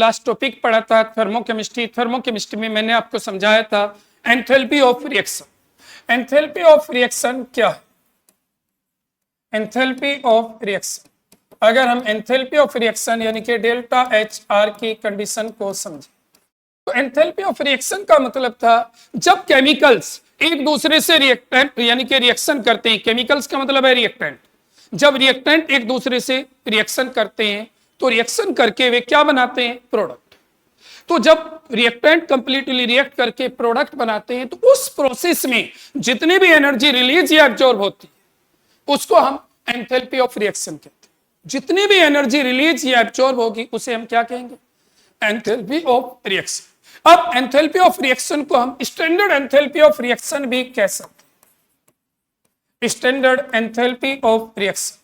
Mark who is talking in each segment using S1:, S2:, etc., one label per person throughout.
S1: Last topic पढ़ा था thermochemistry में मैंने आपको समझाया था enthalpy of reaction. Enthalpy of reaction क्या है? एंथैल्पी ऑफ रिएक्शन, अगर हम एंथैल्पी ऑफ रिएक्शन यानी कि डेल्टा एच आर की कंडीशन को समझें तो एंथैल्पी ऑफ रिएक्शन का मतलब था जब केमिकल्स एक दूसरे से रिएक्टेंट यानी कि रिएक्शन करते हैं, केमिकल्स का मतलब है रिएक्टेंट, जब रिएक्टेंट एक दूसरे से रिएक्शन करते हैं तो रिएक्शन करके वे क्या बनाते हैं? प्रोडक्ट। तो जब रिएक्टेंट कंप्लीटली रिएक्ट करके प्रोडक्ट बनाते हैं तो उस प्रोसेस में जितनी भी एनर्जी रिलीज या एब्जॉर्ब होती है उसको हम एंथैल्पी ऑफ रिएक्शन कहते हैं। जितनी भी एनर्जी रिलीज या एब्जॉर्ब होगी उसे हम क्या कहेंगे? Enthalpy of reaction. अब एंथैल्पी ऑफ रिएक्शन को हम स्टैंडर्ड एंथैल्पी ऑफ रिएक्शन भी कह सकते हैं। Standard enthalpy of reaction,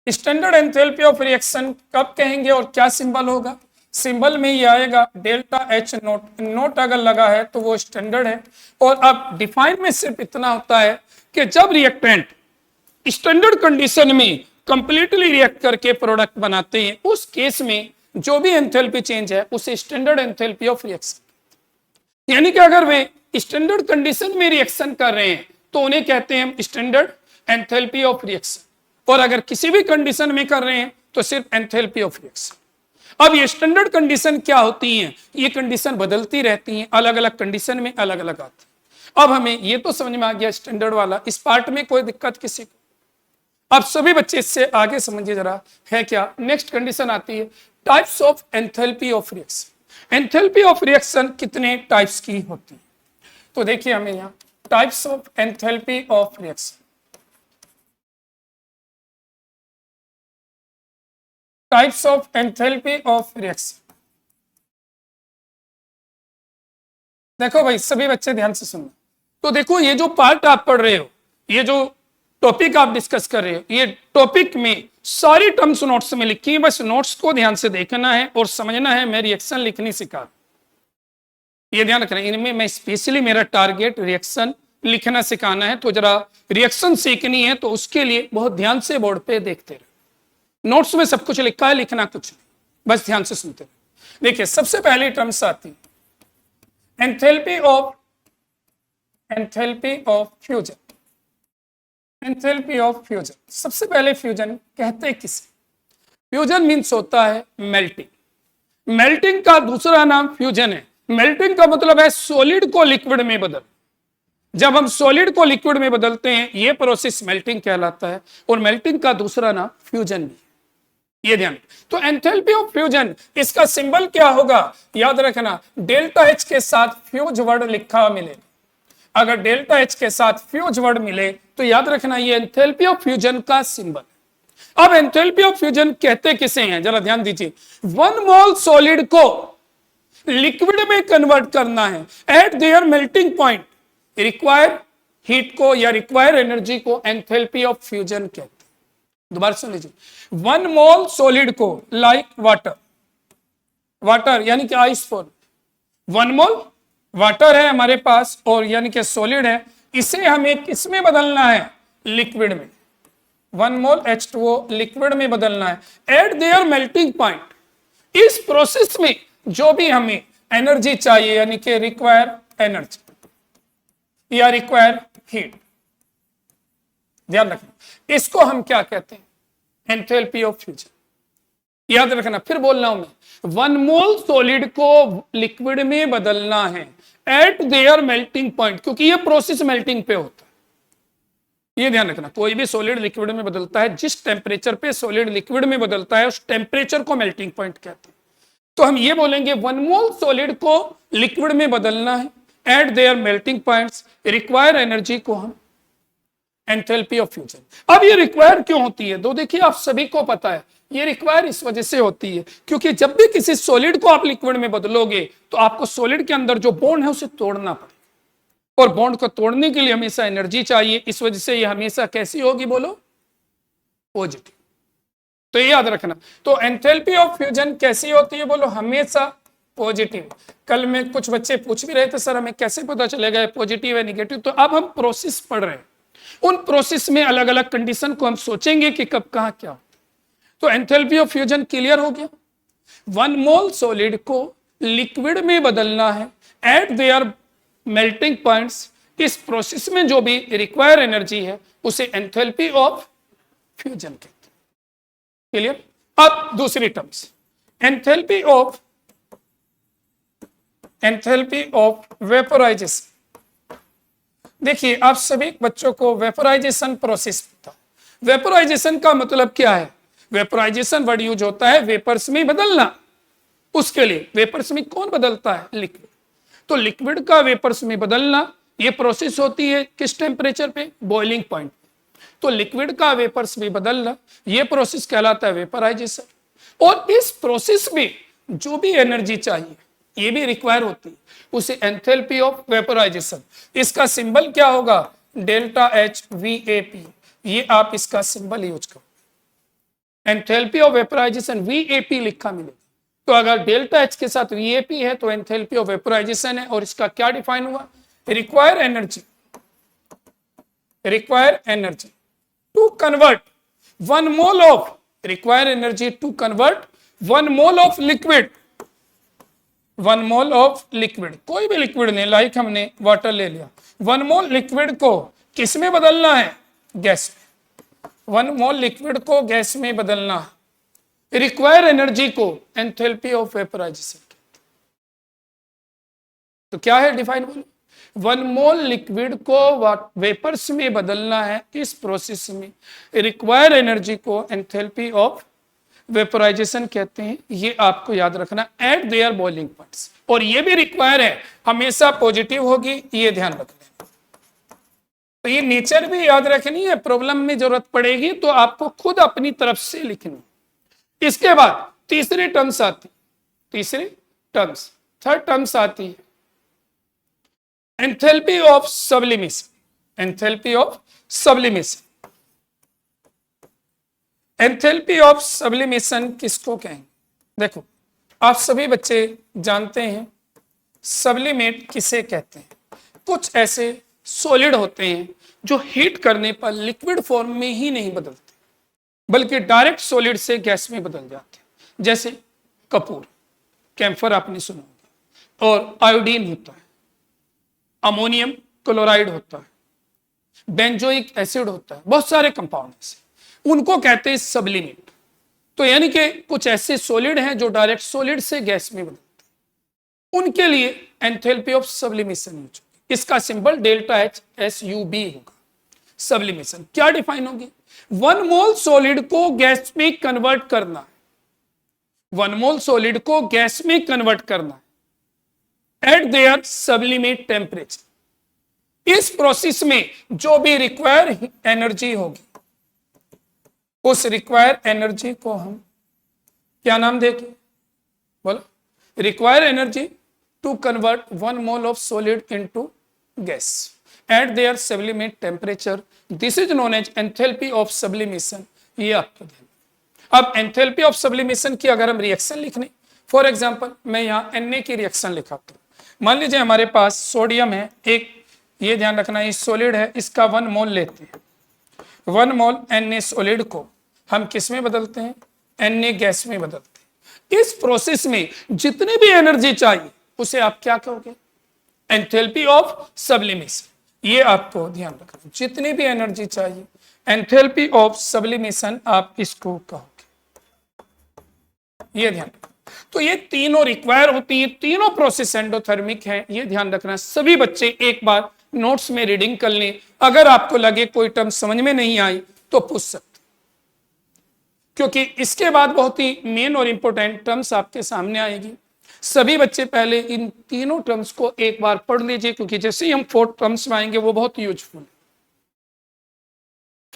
S1: standard enthalpy of reaction कब कहेंगे और क्या सिंबल होगा? सिंबल में ये आएगा डेल्टा एच नोट, नोट अगर लगा है तो वो स्टैंडर्ड है। और अब डिफाइन में सिर्फ इतना होता है कि जब रिएक्टेंट स्टैंडर्ड कंडीशन में कंप्लीटली रिएक्ट करके प्रोडक्ट बनाते हैं उस केस में जो भी एंथैल्पी चेंज है उसे स्टैंडर्ड एंथैल्पी ऑफ रिएक्शन। यानी कि अगर वे स्टैंडर्ड कंडीशन में रिएक्शन कर रहे हैं तो उन्हें कहते हैं हम स्टैंडर्ड एंथैल्पी ऑफ रिएक्शन, और अगर किसी भी कंडीशन में कर रहे हैं तो सिर्फ एंथैल्पी ऑफ रिएक्शन। अब ये स्टैंडर्ड कंडीशन क्या होती हैं? ये कंडीशन बदलती रहती हैं, अलग अलग कंडीशन में अलग अलग आती है। अब हमें ये तो समझ में आ गया स्टैंडर्ड वाला, इस पार्ट में कोई दिक्कत किसी को? अब सभी बच्चे इससे आगे समझिए जरा है क्या। नेक्स्ट कंडीशन आती है types of enthalpy of reaction. Enthalpy of reaction कितने टाइप्स की होती है? तो देखिए हमें यहाँ types of enthalpy of reaction, types of enthalpy of reaction. देखो भाई सभी बच्चे ध्यान से सुनना। तो देखो ये जो पार्ट आप पढ़ रहे हो, ये जो टॉपिक आप डिस्कस कर रहे हो, ये टॉपिक में सारी टर्म्स नोट्स में लिखी है, बस नोट्स को ध्यान से देखना है और समझना है। मैं रिएक्शन लिखनी सिखा, ये ध्यान रखना। इनमें मैं स्पेशली मेरा टारगेट रिएक्शन लिखना सिखाना है, तो जरा रिएक्शन सीखनी है तो उसके लिए बहुत ध्यान से बोर्ड पे देखते रहो। नोट्स में सब कुछ लिखा है, लिखना कुछ नहीं, बस ध्यान से सुनते रहो। देखिए सबसे पहली टर्म्स आती है enthalpy of fusion. Enthalpy of fusion, सबसे पहले फ्यूजन कहते किसे? फ्यूजन मीन्स होता है मेल्टिंग। मेल्टिंग का दूसरा नाम फ्यूजन है। मेल्टिंग का मतलब है सॉलिड को लिक्विड में बदल। जब हम सॉलिड को लिक्विड में बदलते हैं ये प्रोसेस मेल्टिंग कहलाता है, और मेल्टिंग का दूसरा नाम फ्यूजन भी, ये ध्यान। तो एंथैल्पी ऑफ फ्यूजन, इसका सिंबल क्या होगा? याद रखना डेल्टा एच के साथ फ्यूज वर्ड लिखा मिलेगा। अगर डेल्टा एच के साथ फ्यूज वर्ड मिले तो याद रखना ये एंथैल्पी ऑफ फ्यूजन का सिंबल। अब एंथैल्पी ऑफ फ्यूजन कहते किसे हैं? जरा ध्यान दीजिए। 1 मोल सॉलिड को लिक्विड में कन्वर्ट करना है eight there melting point, require heat को या रिक्वायर एनर्जी को एंथैल्पी ऑफ फ्यूजन कहते हैं। दोबारा सुन लीजिए। 1 मोल सॉलिड को, लाइक वाटर यानी कि आइस फॉल, 1 मोल वाटर है हमारे पास और यानी कि सॉलिड है, इसे हमें किस में बदलना है? लिक्विड में। 1 मोल H2O लिक्विड में बदलना है एट देयर मेल्टिंग पॉइंट। इस प्रोसेस में जो भी हमें एनर्जी चाहिए यानी कि रिक्वायर एनर्जी या रिक्वायर हीट, ध्यान रखना, इसको हम क्या कहते हैं? Enthalpy of fusion. याद रखना, फिर बोल रहा हूं मैं, 1 मोल सॉलिड को लिक्विड में बदलना है एट देयर मेल्टिंग पॉइंट, क्योंकि ये प्रोसेस मेल्टिंग पे होता है। ये ध्यान रखना, कोई भी सॉलिड लिक्विड में बदलता है, जिस टेम्परेचर पे सॉलिड लिक्विड में बदलता है उस टेम्परेचर को मेल्टिंग पॉइंट कहते हैं। तो हम ये बोलेंगे 1 मोल सॉलिड को लिक्विड में बदलना है eight there melting points, require energy को हम एंथैल्पी ऑफ फ्यूजन। अब ये रिक्वायर क्यों होती है? तो देखिए आप सभी को पता है ये रिक्वायर इस वजह से होती है क्योंकि जब भी किसी सॉलिड को आप लिक्विड में बदलोगे तो आपको सॉलिड के अंदर जो बॉन्ड है उसे तोड़ना पड़ेगा, और बॉन्ड को तोड़ने के लिए हमेशा एनर्जी चाहिए। इस वजह से ये हमेशा कैसी होगी? बोलो, पॉजिटिव। तो ये याद रखना। तो एंथैल्पी ऑफ फ्यूजन कैसी होती है? बोलो, हमेशा पॉजिटिव। कल में कुछ बच्चे पूछ भी रहे थे सर हमें कैसे पता चलेगा पॉजिटिव है निगेटिव। तो अब हम प्रोसेस पढ़ रहे हैं, उन प्रोसेस में अलग अलग कंडीशन को हम सोचेंगे कि कब कहां क्या। तो एंथैल्पी ऑफ फ्यूजन क्लियर हो गया। 1 मोल सॉलिड को लिक्विड में बदलना है एट देयर मेल्टिंग पॉइंट्स। इस प्रोसेस में जो भी रिक्वायर एनर्जी है उसे एंथैल्पी ऑफ फ्यूजन कहते हैं। क्लियर? अब दूसरी टर्म्स, एंथैल्पी ऑफ वेपोराइजेशन। देखिए, आप सभी बच्चों को वेपोराइजेशन प्रोसेस पता है। वेपोराइजेशन का मतलब क्या है? वेपोराइजेशन वर्ड यूज होता है वेपर्स में बदलना। उसके लिए वेपर्स में कौन बदलता है? लिक्विड। तो लिक्विड का वेपर्स में बदलना, ये प्रोसेस होती है किस टेम्परेचर पे? Boiling point. तो लिक्विड का वेपर्स में बदलना, ये प्रोसेस कहलाता है वेपोराइजेशन। और इस प्रोसेस में जो भी एनर्जी चाहिए ये भी रिक्वायर होती है, उसे एंथैल्पी ऑफ वेपोराइजेशन। इसका सिंबल क्या होगा? Delta H VAP। ये आप इसका सिंबल यूज करो। एंथैल्पी ऑफ वेपोराइजेशन VAP लिखा मिलेगा। तो अगर डेल्टा एच के साथ VAP है तो एंथैल्पी ऑफ वेपोराइजेशन है। और इसका क्या डिफाइन हुआ? Require energy to convert 1 mole of, require energy to convert 1 mole of liquid, 1 mole of liquid, कोई भी लिक्विड नहीं, लाइक हमने वाटर ले लिया, 1 मोल लिक्विड को किस में बदलना है? गैस में। 1 मोल लिक्विड को गैस में बदलना है। रिक्वायर एनर्जी को एंथैल्पी ऑफ वेपोराइजेशन। तो क्या है डिफाइन? 1 मोल लिक्विड को वेपर्स में बदलना है। इस प्रोसेस में रिक्वायर एनर्जी को एंथैल्पी ऑफ वेपोराइजेशन कहते हैं। ये आपको याद रखना एट देयर बॉइलिंग पॉइंट्स। और ये भी रिक्वायर है, हमेशा पॉजिटिव होगी, ये ध्यान रखना। तो ये नेचर भी याद रखनी है, प्रॉब्लम में जरूरत पड़ेगी तो आपको खुद अपनी तरफ से लिखनी। इसके बाद तीसरी टर्म्स आती, थर्ड टर्म्स आती है enthalpy of sublimation. Enthalpy of sublimation किसको कहेंगे? देखो, आप सभी बच्चे जानते हैं सब्लिमेट किसे कहते हैं। कुछ ऐसे सॉलिड होते हैं जो हीट करने पर लिक्विड फॉर्म में ही नहीं बदलते, बल्कि डायरेक्ट सॉलिड से गैस में बदल जाते हैं। जैसे कपूर, कैम्फर आपने सुना होगा, और आयोडीन होता है, अमोनियम क्लोराइड होता है, बेंजोइक एसिड होता है, बहुत सारे कंपाउंड ऐसे, उनको कहते हैं सब्लिमेट। तो यानी कि कुछ ऐसे सॉलिड हैं जो डायरेक्ट सॉलिड से गैस में बदलते हैं, उनके लिए एंथैल्पी ऑफ सब्लिमेशन यूज होगी। इसका सिंबल डेल्टा एच SUB होगा। सब्लिमेशन क्या डिफाइन होगी? 1 मोल सॉलिड को गैस में कन्वर्ट करना, 1 मोल सॉलिड को गैस में कन्वर्ट करना एट देयर सब्लिमेट टेम्परेचर। इस प्रोसेस में जो भी रिक्वायर एनर्जी होगी, उस रिक्वायर एनर्जी को हम क्या नाम देंगे? बोलो। Require energy to convert 1 mole of solid into gas at there sublimate temperature, this is known as enthalpy of sublimation. ये आपको ध्यान। अब एंथैल्पी ऑफ सब्लिमेशन की अगर हम रिएक्शन लिखने, फॉर एग्जांपल मैं यहाँ Na की रिएक्शन लिखाता हूँ। मान लीजिए हमारे पास सोडियम है एक, ये ध्यान रखना ये सॉलिड है, इसका 1 मोल लेते हैं। 1 मोल Na सॉलिड को हम किस में बदलते हैं? Na गैस में बदलते हैं। इस प्रोसेस में जितनी भी एनर्जी चाहिए उसे आप क्या कहोगे? Enthalpy of sublimation. ये आपको ध्यान रखना, जितनी भी एनर्जी चाहिए एंथैल्पी ऑफ सब्लिमेशन आप इसको कहोगे। ये ध्यान रखना। तो ये तीनों रिक्वायर होती है, तीनों प्रोसेस एंडोथर्मिक है, ये ध्यान रखना। सभी बच्चे एक बार नोट्स में रीडिंग कर लें। अगर आपको लगे कोई टर्म समझ में नहीं आई तो पूछ सकते, क्योंकि इसके बाद बहुत ही मेन और इंपॉर्टेंट टर्म्स आपके सामने आएगी। सभी बच्चे पहले इन तीनों टर्म्स को एक बार पढ़ लीजिए, क्योंकि जैसे ही हम फोर्थ टर्म्स में आएंगे वो बहुत यूजफुल है।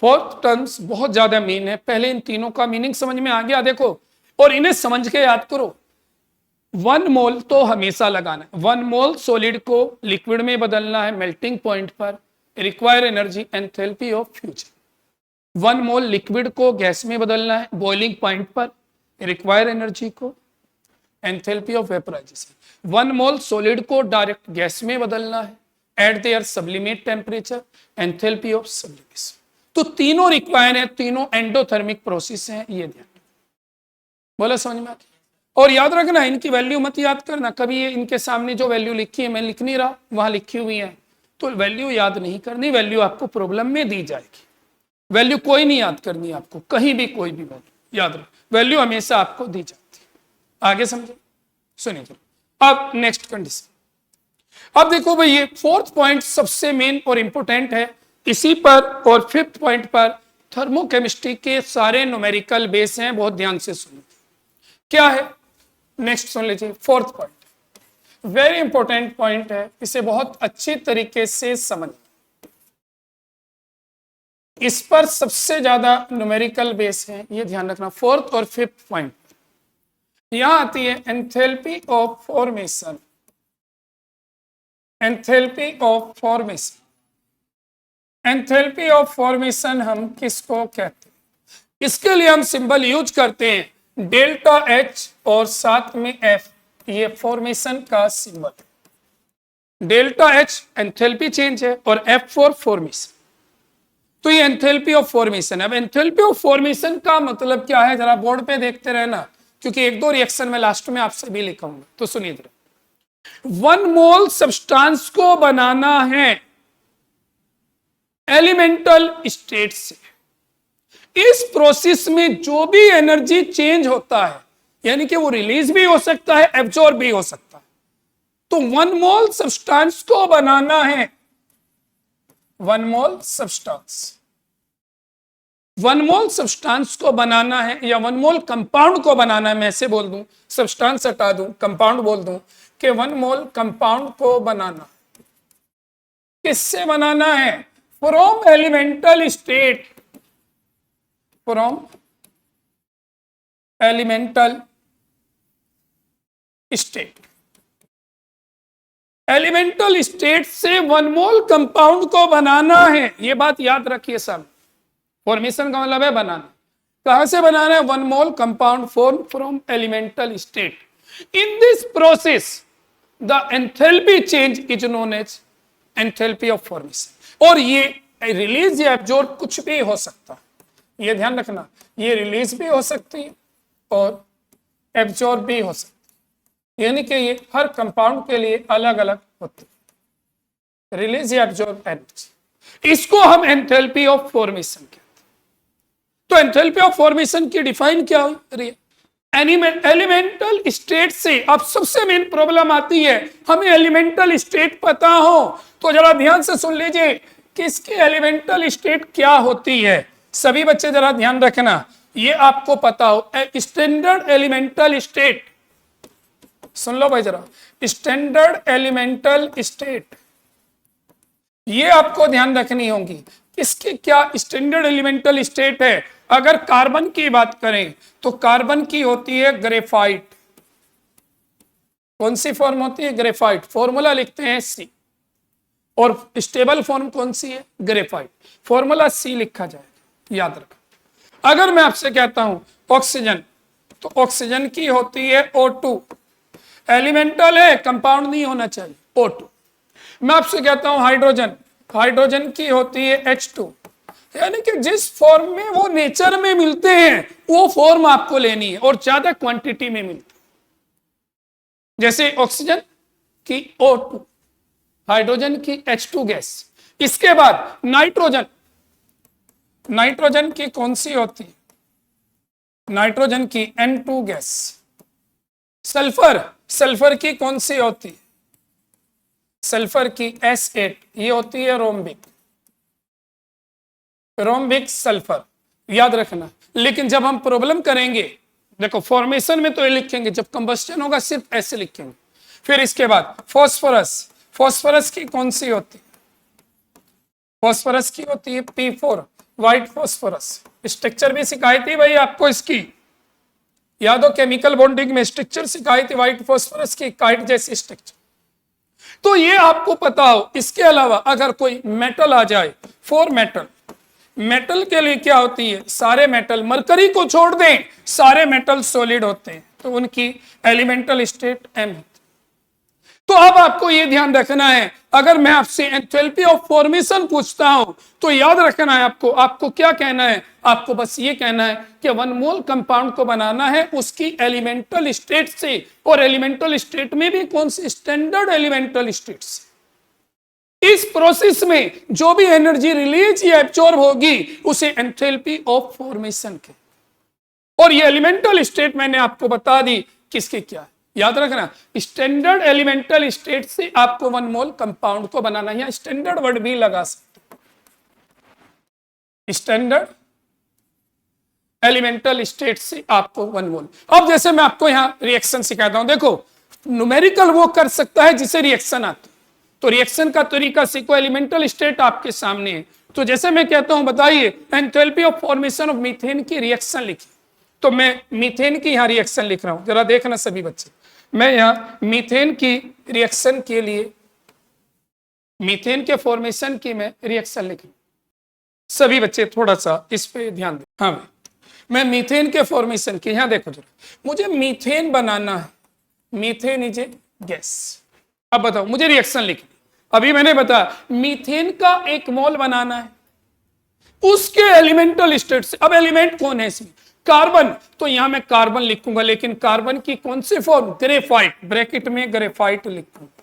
S1: फोर्थ टर्म्स बहुत ज्यादा मेन है, पहले इन तीनों का मीनिंग समझ में आ गया देखो, और इन्हें समझ के याद करो। 1 मोल तो हमेशा लगाना है। 1 मोल सॉलिड को लिक्विड में बदलना है मेल्टिंग पॉइंट पर, require energy enthalpy of fusion. 1 mole liquid को गैस में बदलना है बॉइलिंग पॉइंट पर, रिक्वायर एनर्जी को enthalpy of vaporisation. 1 mole solid को डायरेक्ट गैस में बदलना है eight there sublimate temperature, enthalpy of sublimation. तो तीनों रिक्वायर है, तीनों एंडोथर्मिक प्रोसेस हैं, ये ध्यान। बोलो समझ में आ गया? और याद रखना इनकी वैल्यू मत याद करना, कभी ये इनके सामने जो वैल्यू लिखी है मैं लिख नहीं रहा, वहां लिखी हुई है, तो वैल्यू याद नहीं करनी, वैल्यू आपको प्रॉब्लम में दी जाएगी। वैल्यू कोई नहीं याद करनी आपको, कहीं भी कोई भी वैल्यू याद रखो, वैल्यू हमेशा आपको दी जाती है। आगे समझे, सुनिए चलो अब नेक्स्ट कंडीशन। अब देखो भाई ये फोर्थ पॉइंट सबसे मेन और इंपॉर्टेंट है, इसी पर और फिफ्थ पॉइंट पर थर्मोकेमिस्ट्री के सारे न्यूमेरिकल बेस हैं, बहुत ध्यान से सुनिए। क्या है, नेक्स्ट सुन लीजिए, fourth point very important point है, इसे बहुत अच्छी तरीके से समझ, इस पर सबसे ज्यादा न्यूमेरिकल बेस है, ये ध्यान रखना। फोर्थ और फिफ्थ पॉइंट यहां आती है enthalpy of formation, enthalpy of formation. Enthalpy of formation हम किसको कहते हैं, इसके लिए हम सिंबल यूज करते हैं डेल्टा एच और साथ में एफ, ये फॉर्मेशन का symbol. Delta H enthalpy change है और एफ फॉर फॉर्मेशन, तो ये एंथैल्पी ऑफ फॉर्मेशन है। अब एंथैल्पी ऑफ फॉर्मेशन का मतलब क्या है, जरा बोर्ड पे देखते रहना, क्योंकि एक दो रिएक्शन में लास्ट में आपसे भी लिखाऊंगा, तो सुनिए जरा। 1 मोल सब्सटेंस को बनाना है एलिमेंटल स्टेट से, इस प्रोसेस में जो भी एनर्जी चेंज होता है, यानी कि वो रिलीज भी हो सकता है, एब्जॉर्ब भी हो सकता है, तो 1 मोल सब्सटेंस को बनाना है, 1 मोल सब्सटेंस, 1 मोल सब्सटेंस को बनाना है या 1 मोल कंपाउंड को बनाना है, मैं ऐसे बोल दूं, सब्सटेंस हटा दूं, कंपाउंड बोल दूं कि 1 मोल कंपाउंड को बनाना, किससे बनाना है, from elemental state, from elemental state, elemental state से 1 मोल कंपाउंड को बनाना है, ये बात याद रखिए सब। फॉर्मेशन का मतलब है बनाना, कहां से बनाना है, 1 mole compound form from elemental state. In this process the enthalpy change is known as enthalpy of formation. और ये रिलीज या एब्जॉर्ब कुछ भी हो सकता है, ये ध्यान रखना, ये रिलीज भी हो सकती है और एब्जॉर्ब भी हो सकती है, यानी कि ये हर कंपाउंड के लिए अलग अलग होती है, रिलीज या एब्जॉर्ब एनर्जी, इसको हम एंथैल्पी ऑफ फॉर्मेशन कहते हैं। तो एंथैल्पी ऑफ फॉर्मेशन की डिफाइन क्या हो रही है, एलिमेंटल स्टेट से। अब सबसे मेन प्रॉब्लम आती है, हमें एलिमेंटल स्टेट पता हो, तो जरा ध्यान से सुन लीजिए कि इसकी एलिमेंटल स्टेट क्या होती है। सभी बच्चे जरा ध्यान रखना, ये आपको पता हो, स्टैंडर्ड एलिमेंटल स्टेट, सुन लो भाई जरा, स्टैंडर्ड एलिमेंटल स्टेट, ये आपको ध्यान रखनी होगी। इसकी क्या स्टैंडर्ड एलिमेंटल स्टेट है, अगर कार्बन की बात करें तो कार्बन की होती है ग्रेफाइट, कौन सी फॉर्म होती है, ग्रेफाइट, फॉर्मूला लिखते हैं सी, और स्टेबल फॉर्म कौन सी है, ग्रेफाइट, फॉर्मूला सी लिखा जाएगा, याद रखो। अगर मैं आपसे कहता हूं ऑक्सीजन, तो ऑक्सीजन की होती है O2, एलिमेंटल है, कंपाउंड नहीं होना चाहिए, O2। मैं आपसे कहता हूं हाइड्रोजन, हाइड्रोजन की होती है H2, यानी कि जिस फॉर्म में वो नेचर में मिलते हैं वो फॉर्म आपको लेनी है और ज्यादा क्वांटिटी में मिलती है, जैसे ऑक्सीजन की O2, हाइड्रोजन की H2 गैस। इसके बाद नाइट्रोजन, नाइट्रोजन की कौन सी होती है, नाइट्रोजन की N2 गैस। सल्फर, सल्फर की कौन सी होती है, सल्फर की S8, ये होती है रोम्बिक, रोम्बिक सल्फर, याद रखना। लेकिन जब हम प्रॉब्लम करेंगे, देखो फॉर्मेशन में तो ये लिखेंगे, जब कंबस्टन होगा सिर्फ ऐसे लिखेंगे। फिर इसके बाद फॉस्फोरस, फॉस्फोरस की कौन सी होती है, फॉस्फोरस की होती है P4, व्हाइट फॉस्फोरस। स्ट्रक्चर भी सिखाई थी भाई आपको इसकी, याद हो, केमिकल बॉन्डिंग में स्ट्रक्चर सिखाई थी व्हाइट फॉस्फोरस की, काइट जैसी स्ट्रक्चर, तो ये आपको पता हो। इसके अलावा अगर कोई मेटल आ जाए, 4 मेटल, मेटल के लिए क्या होती है, सारे मेटल, मरकरी को छोड़ दें सारे मेटल सॉलिड होते हैं, तो उनकी एलिमेंटल स्टेट M होती है। तो अब आपको यह ध्यान रखना है, अगर मैं आपसे एंथैल्पी ऑफ फॉर्मेशन पूछता हूं तो याद रखना है आपको क्या कहना है, आपको बस ये कहना है कि वन मोल कंपाउंड को बनाना है उसकी एलिमेंटल स्टेट से, और एलिमेंटल स्टेट में भी कौन सी, स्टैंडर्ड एलिमेंटल स्टेट से। इस प्रोसेस में जो भी एनर्जी रिलीज या एब्जॉर्ब होगी उसे एंथैल्पी ऑफ फॉर्मेशन के, और ये एलिमेंटल स्टेट मैंने आपको बता दी किसके क्या है, याद रखना स्टैंडर्ड एलिमेंटल स्टेट से आपको वन मोल कंपाउंड को बनाना है, स्टैंडर्ड वर्ड भी लगा सकते, स्टैंडर्ड एलिमेंटल स्टेट से आपको वन मोल। अब जैसे मैं आपको यहां रिएक्शन सिखाता हूं, देखो न्यूमेरिकल वो कर सकता है जिसे रिएक्शन आता, तो रिएक्शन का तरीका सीखो, एलिमेंटल स्टेट आपके सामने है। तो जैसे मैं कहता हूं बताइए enthalpy of formation of methane की रिएक्शन लिखिए, तो मैं मीथेन की यहां रिएक्शन लिख रहा हूं, जरा देखना सभी बच्चे, मैं यहां मीथेन की रिएक्शन के लिए, मीथेन के फॉर्मेशन की मैं रिएक्शन लिख रहा हूं, सभी बच्चे थोड़ा सा इस पे ध्यान दें। हाँ भाई, मैं मीथेन के फॉर्मेशन की, यहां देखो जरा, मुझे मीथेन बनाना है, मीथेन इज ए गैस। अब बताओ मुझे रिएक्शन लिखनी, अभी मैंने बताया मीथेन का एक मोल बनाना है उसके एलिमेंटल स्टेट से। अब एलिमेंट कौन है इसमें, कार्बन, तो यहां मैं कार्बन लिखूंगा, लेकिन कार्बन की कौन सी फॉर्म, ग्रेफाइट, ब्रैकेट में ग्रेफाइट लिखूंगा,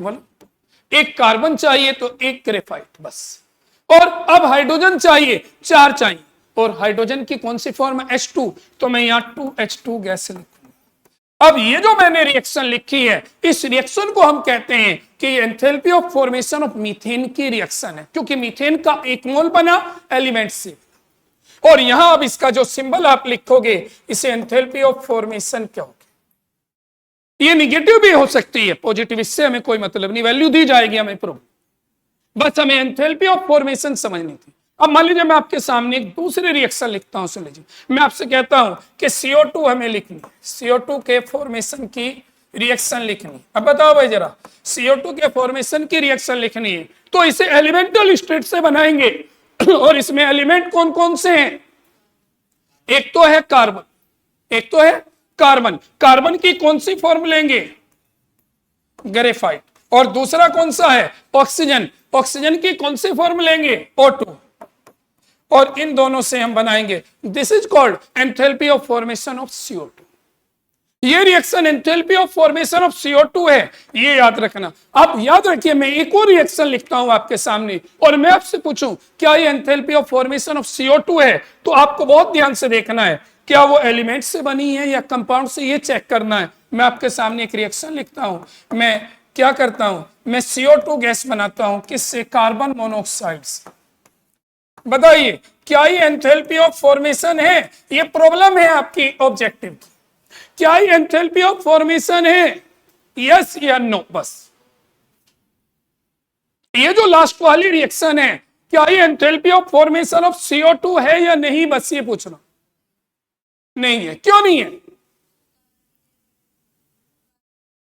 S1: बोलो एक कार्बन चाहिए तो एक ग्रेफाइट बस, और अब हाइड्रोजन चाहिए, 4 चाहिए, और हाइड्रोजन की कौन सी फॉर्म है, H2, तो मैं यहां 2H2 गैस लिखूंगा। अब ये जो मैंने रिएक्शन लिखी है, इस रिएक्शन को हम कहते हैं कि enthalpy of formation of methane की रिएक्शन है, क्योंकि मीथेन का एक मोल बना एलिमेंट से, और यहां अब इसका जो सिंबल आप लिखोगे इसे एंथैल्पी ऑफ फॉर्मेशन क्या होगी, ये निगेटिव भी हो सकती है, पॉजिटिव, इससे हमें कोई मतलब नहीं, वैल्यू दी जाएगी हमें प्रूफ, बस हमें एंथैल्पी ऑफ फॉर्मेशन समझनी थी। अब मान लीजिए मैं आपके सामने एक दूसरे रिएक्शन लिखता हूं, सुन लीजिए, मैं आपसे कहता हूं कि CO2 हमें लिखनी, CO2 के फॉर्मेशन की रिएक्शन लिखनी। अब बताओ भाई जरा, CO2 के फॉर्मेशन की रिएक्शन लिखनी है तो इसे एलिमेंटल स्टेट से बनाएंगे, और इसमें एलिमेंट कौन कौन से हैं, एक तो है कार्बन, एक तो है कार्बन, कार्बन की कौन सी फॉर्म लेंगे, ग्रेफाइट, और दूसरा कौन सा है, ऑक्सीजन, ऑक्सीजन की कौन सी फॉर्म लेंगे, O2, और इन दोनों से हम बनाएंगे, this is called enthalpy of formation of CO2। ये reaction enthalpy of formation of CO2 है, ये याद रखना। आप याद रखिए, मैं एक और रिएक्शन लिखता हूं आपके सामने, और मैं आपसे पूछूं क्या ये enthalpy of formation of CO2 है, तो आपको बहुत ध्यान से देखना है क्या वो एलिमेंट से बनी है या कंपाउंड से, ये चेक करना है। मैं आपके सामने एक रिएक्शन लिखता हूं, मैं क्या करता हूं, मैं CO2 गैस बनाता हूं, किससे, कार्बन मोनोऑक्साइड से। बताइए क्या ये एंथैल्पी ऑफ फॉर्मेशन है, ये प्रॉब्लम है आपकी ऑब्जेक्टिव की, क्या ये एंथैल्पी ऑफ फॉर्मेशन है, यस या नो, बस ये जो लास्ट वाली रिएक्शन है, क्या ये enthalpy of formation of CO2 है या नहीं, बस ये पूछना। नहीं है, क्यों नहीं है,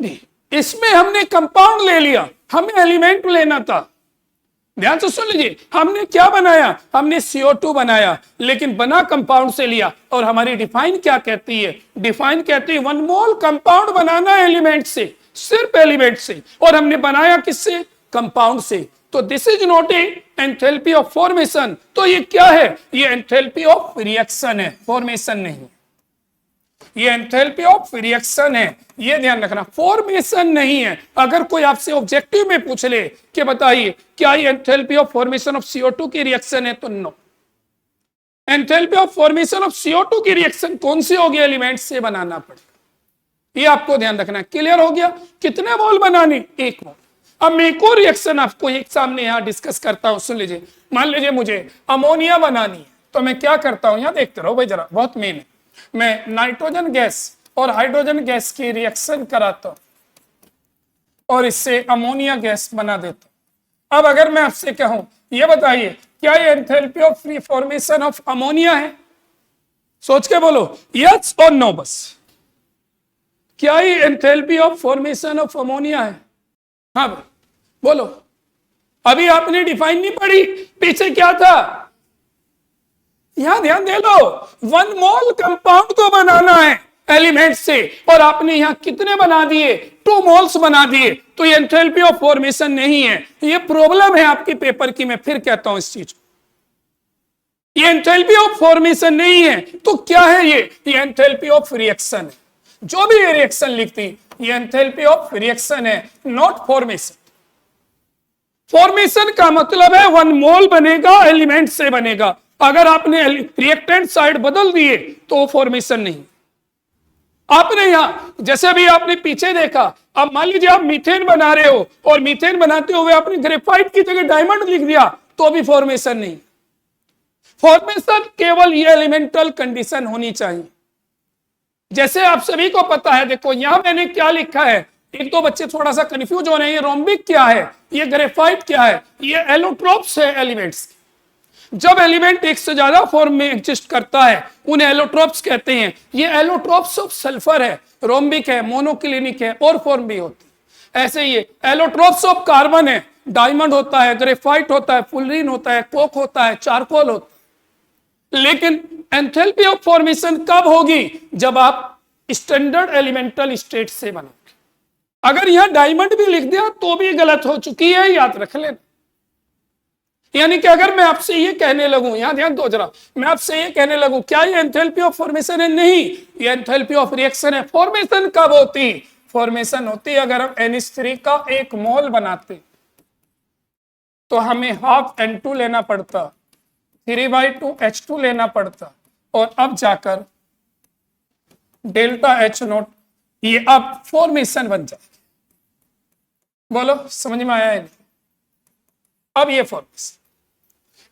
S1: नहीं, इसमें हमने कंपाउंड ले लिया, हमें एलिमेंट लेना था। ध्यान से सुन लीजिए, हमने क्या बनाया, हमने CO2 बनाया, लेकिन बना कंपाउंड से लिया, और हमारी डिफाइन क्या कहती है, डिफाइन कहती है वन मोल कंपाउंड बनाना है एलिमेंट से, सिर्फ एलिमेंट से, और हमने बनाया किससे, कंपाउंड से। तो this is not a enthalpy of formation, तो ये क्या है, ये एंथैल्पी ऑफ रिएक्शन है, फॉर्मेशन नहीं, ये एंथैल्पी ऑफ रिएक्शन है, ये ध्यान रखना, फॉर्मेशन नहीं है। अगर कोई आपसे ऑब्जेक्टिव में पूछ ले कि बताइए क्या ये enthalpy of formation of CO2 की रिएक्शन है, तो no. Enthalpy of formation of CO2 की रिएक्शन कौन सी होगी, एलिमेंट से बनाना पड़ेगा, ये आपको ध्यान रखना। क्लियर हो गया, कितने मोल बनाने, 1 मोल। अब मैं एक और रिएक्शन आपको एक सामने यहां डिस्कस करता हूं, सुन लीजिए। मान लीजिए मुझे अमोनिया बनानी है, तो मैं क्या करता हूं, यहां देखते रहो भाई जरा, बहुत मेन है। मैं नाइट्रोजन गैस और हाइड्रोजन गैस की रिएक्शन कराता हूं और इससे अमोनिया गैस बना देता हूं। अब अगर मैं आपसे कहूं, ये बताइए क्या ये enthalpy of free formation of ammonia है, सोच के बोलो यस और नो बस। क्या ये enthalpy of formation of ammonia है, हाँ बोलो। अभी आपने डिफाइन नहीं पढ़ी, पीछे क्या था, यहां ध्यान दे लो, वन मोल कंपाउंड को बनाना है, एलिमेंट से और आपने यहां कितने बना दिए, 2 मोल्स बना दिए, तो ये एंथैल्पी ऑफ फॉर्मेशन नहीं है, ये प्रॉब्लम है आपकी पेपर की। मैं फिर कहता हूं इस चीज को, ये एंथैल्पी ऑफ फॉर्मेशन नहीं है, तो क्या है ये एंथैल्पी ऑफ रिएक्शन है। जो भी ये रिएक्शन लिखती ये एंथैल्पी ऑफ रिएक्शन है, नॉट फॉर्मेशन। फॉर्मेशन का मतलब है 1 मोल बनेगा, एलिमेंट से बनेगा। अगर आपने रिएक्टेंट साइड बदल दिए तो फॉर्मेशन नहीं। आपने यहां जैसे भी आपने पीछे देखा, अब मान लीजिए आप मीथेन बना रहे हो और मीथेन बनाते हुए आपने ग्रेफाइट की जगह डायमंड लिख दिया तो भी फॉर्मेशन नहीं। फॉर्मेशन केवल ये एलिमेंटल कंडीशन होनी चाहिए। जैसे आप सभी को पता है, देखो यहां मैंने क्या लिखा है, एक दो बच्चे थोड़ा सा कंफ्यूज हो रहे हैं, ये रोम्बिक क्या है, ये ग्रेफाइट क्या है, ये एलोट्रोप्स है एलिमेंट्स। जब एलिमेंट एक से ज्यादा फॉर्म में एग्जिस्ट करता है उन्हें एलोट्रोप्स कहते हैं। ये एलोट्रोप्स ऑफ सल्फर है, रोम्बिक है, मोनोक्लिनिक है, और फॉर्म भी होती है। ऐसे ही एलोट्रोप्स ऑफ कार्बन है, डायमंड होता है, ग्रेफाइट होता है, फुलरीन होता है, कोक होता है, चारकोल होता है। लेकिन एंथैल्पी ऑफ फॉर्मेशन कब होगी, जब आप स्टैंडर्ड एलिमेंटल स्टेट से बनोगे। अगर यहां डायमंड भी लिख दिया तो भी गलत हो चुकी है, याद रख लेना। यानी कि अगर मैं आपसे ये कहने लगूं, यहां ध्यान दो जरा, मैं आपसे ये कहने लगूं क्या ये एंथैल्पी ऑफ फॉर्मेशन है, नहीं, ये एंथैल्पी ऑफ रिएक्शन है। फॉर्मेशन कब होती, फॉर्मेशन होती अगर हम NH3 का 1 मोल बनाते तो हमें हाफ N2 लेना पड़ता, 3/2 H2 लेना पड़ता, और अब जाकर डेल्टा H0, ये अब फॉर्मेशन बन जाए। बोलो समझ में आया है नहीं? अब ये फॉर्मेशन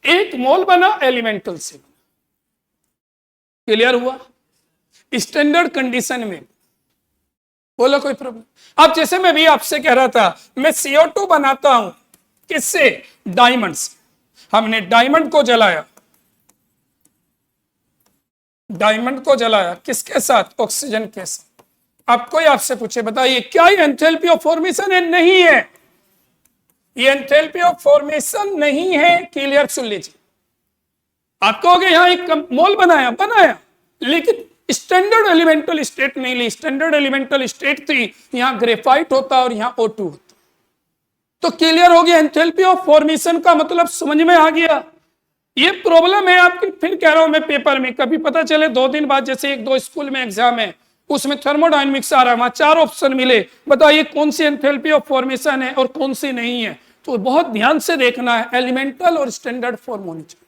S1: 1 मोल बना, एलिमेंटल से बना, क्लियर हुआ? स्टैंडर्ड कंडीशन में बोलो कोई प्रॉब्लम। अब जैसे मैं भी आपसे कह रहा था, मैं CO2 बनाता हूं किससे, डायमंड से। हमने डायमंड को जलाया, डायमंड को जलाया किसके साथ, ऑक्सीजन के साथ। अब कोई आपसे पूछे बताइए क्या ये एंथैल्पी ऑफ फॉर्मेशन है, नहीं है, ये एंथैल्पी ऑफ फॉर्मेशन नहीं है। क्लियर सुन लीजिए, आप कहोगे यहां एक मोल बनाया, लेकिन स्टैंडर्ड एलिमेंटल स्टेट नहीं ली। स्टैंडर्ड एलिमेंटल स्टेट थी, यहां ग्रेफाइट होता और यहां O2 होता। तो क्लियर हो गया, एंथैल्पी ऑफ फॉर्मेशन का मतलब समझ में आ गया। ये प्रॉब्लम है आपकी, फिर कह रहा हूं मैं, पेपर में कभी पता चले 2 दिन बाद, जैसे 1-2 स्कूल में एग्जाम है, उसमें थर्मोडायनेमिक्स आ रहा है, वहां 4 ऑप्शन मिले, बताइए कौन सी एंथैल्पी ऑफ फॉर्मेशन है और कौन सी नहीं है। तो बहुत ध्यान से देखना है, एलिमेंटल और स्टैंडर्ड फॉर्म होनी चाहिए।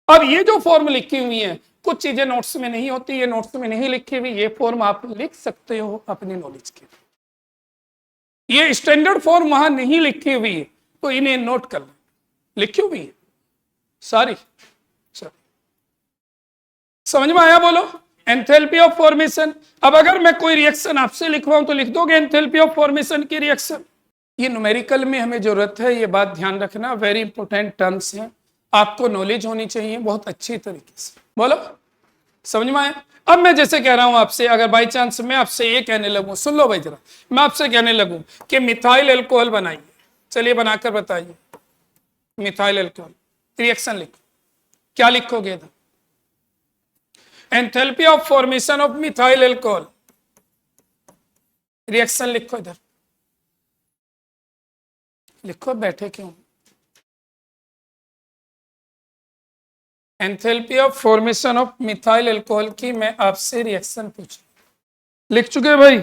S1: अब ये जो फॉर्म लिखी हुई है, कुछ चीजें नोट्स में नहीं होती, ये नोट्स में नहीं लिखी हुई, ये फॉर्म आप लिख सकते हो अपनी नॉलेज के। ये स्टैंडर्ड फॉर्म वहां नहीं लिखी हुई है, तो इन्हें नोट कर लें, लिखी हुई है सारी। समझ में आया? बोलो एंथैल्पी ऑफ फॉर्मेशन। अब अगर मैं कोई रिएक्शन आपसे लिखवाऊं तो लिख दोगे एंथैल्पी ऑफ फॉर्मेशन की रिएक्शन। ये न्यूमेरिकल में हमें जरूरत है, ये बात ध्यान रखना, वेरी इंपॉर्टेंट टर्म्स हैं, आपको नॉलेज होनी चाहिए बहुत अच्छी तरीके से। बोलो समझ में आया? अब मैं जैसे कह रहा हूं आपसे, अगर बाई चांस मैं आपसे ये कहने लगूं, सुन लो भाई जरा, मैं आपसे कहने लगूं कि मिथाइल एल्कोहल बनाइए, चलिए बनाकर बताइए मिथाइल एल्कोहल, रिएक्शन लिखो, क्या लिखोगे इधर, enthalpy of formation of methyl alcohol, reaction लिखो, इधर लिखो, बैठे क्यों। Enthalpy of formation of methyl alcohol की मैं आपसे रिएक्शन पूछ, लिख चुके भाई?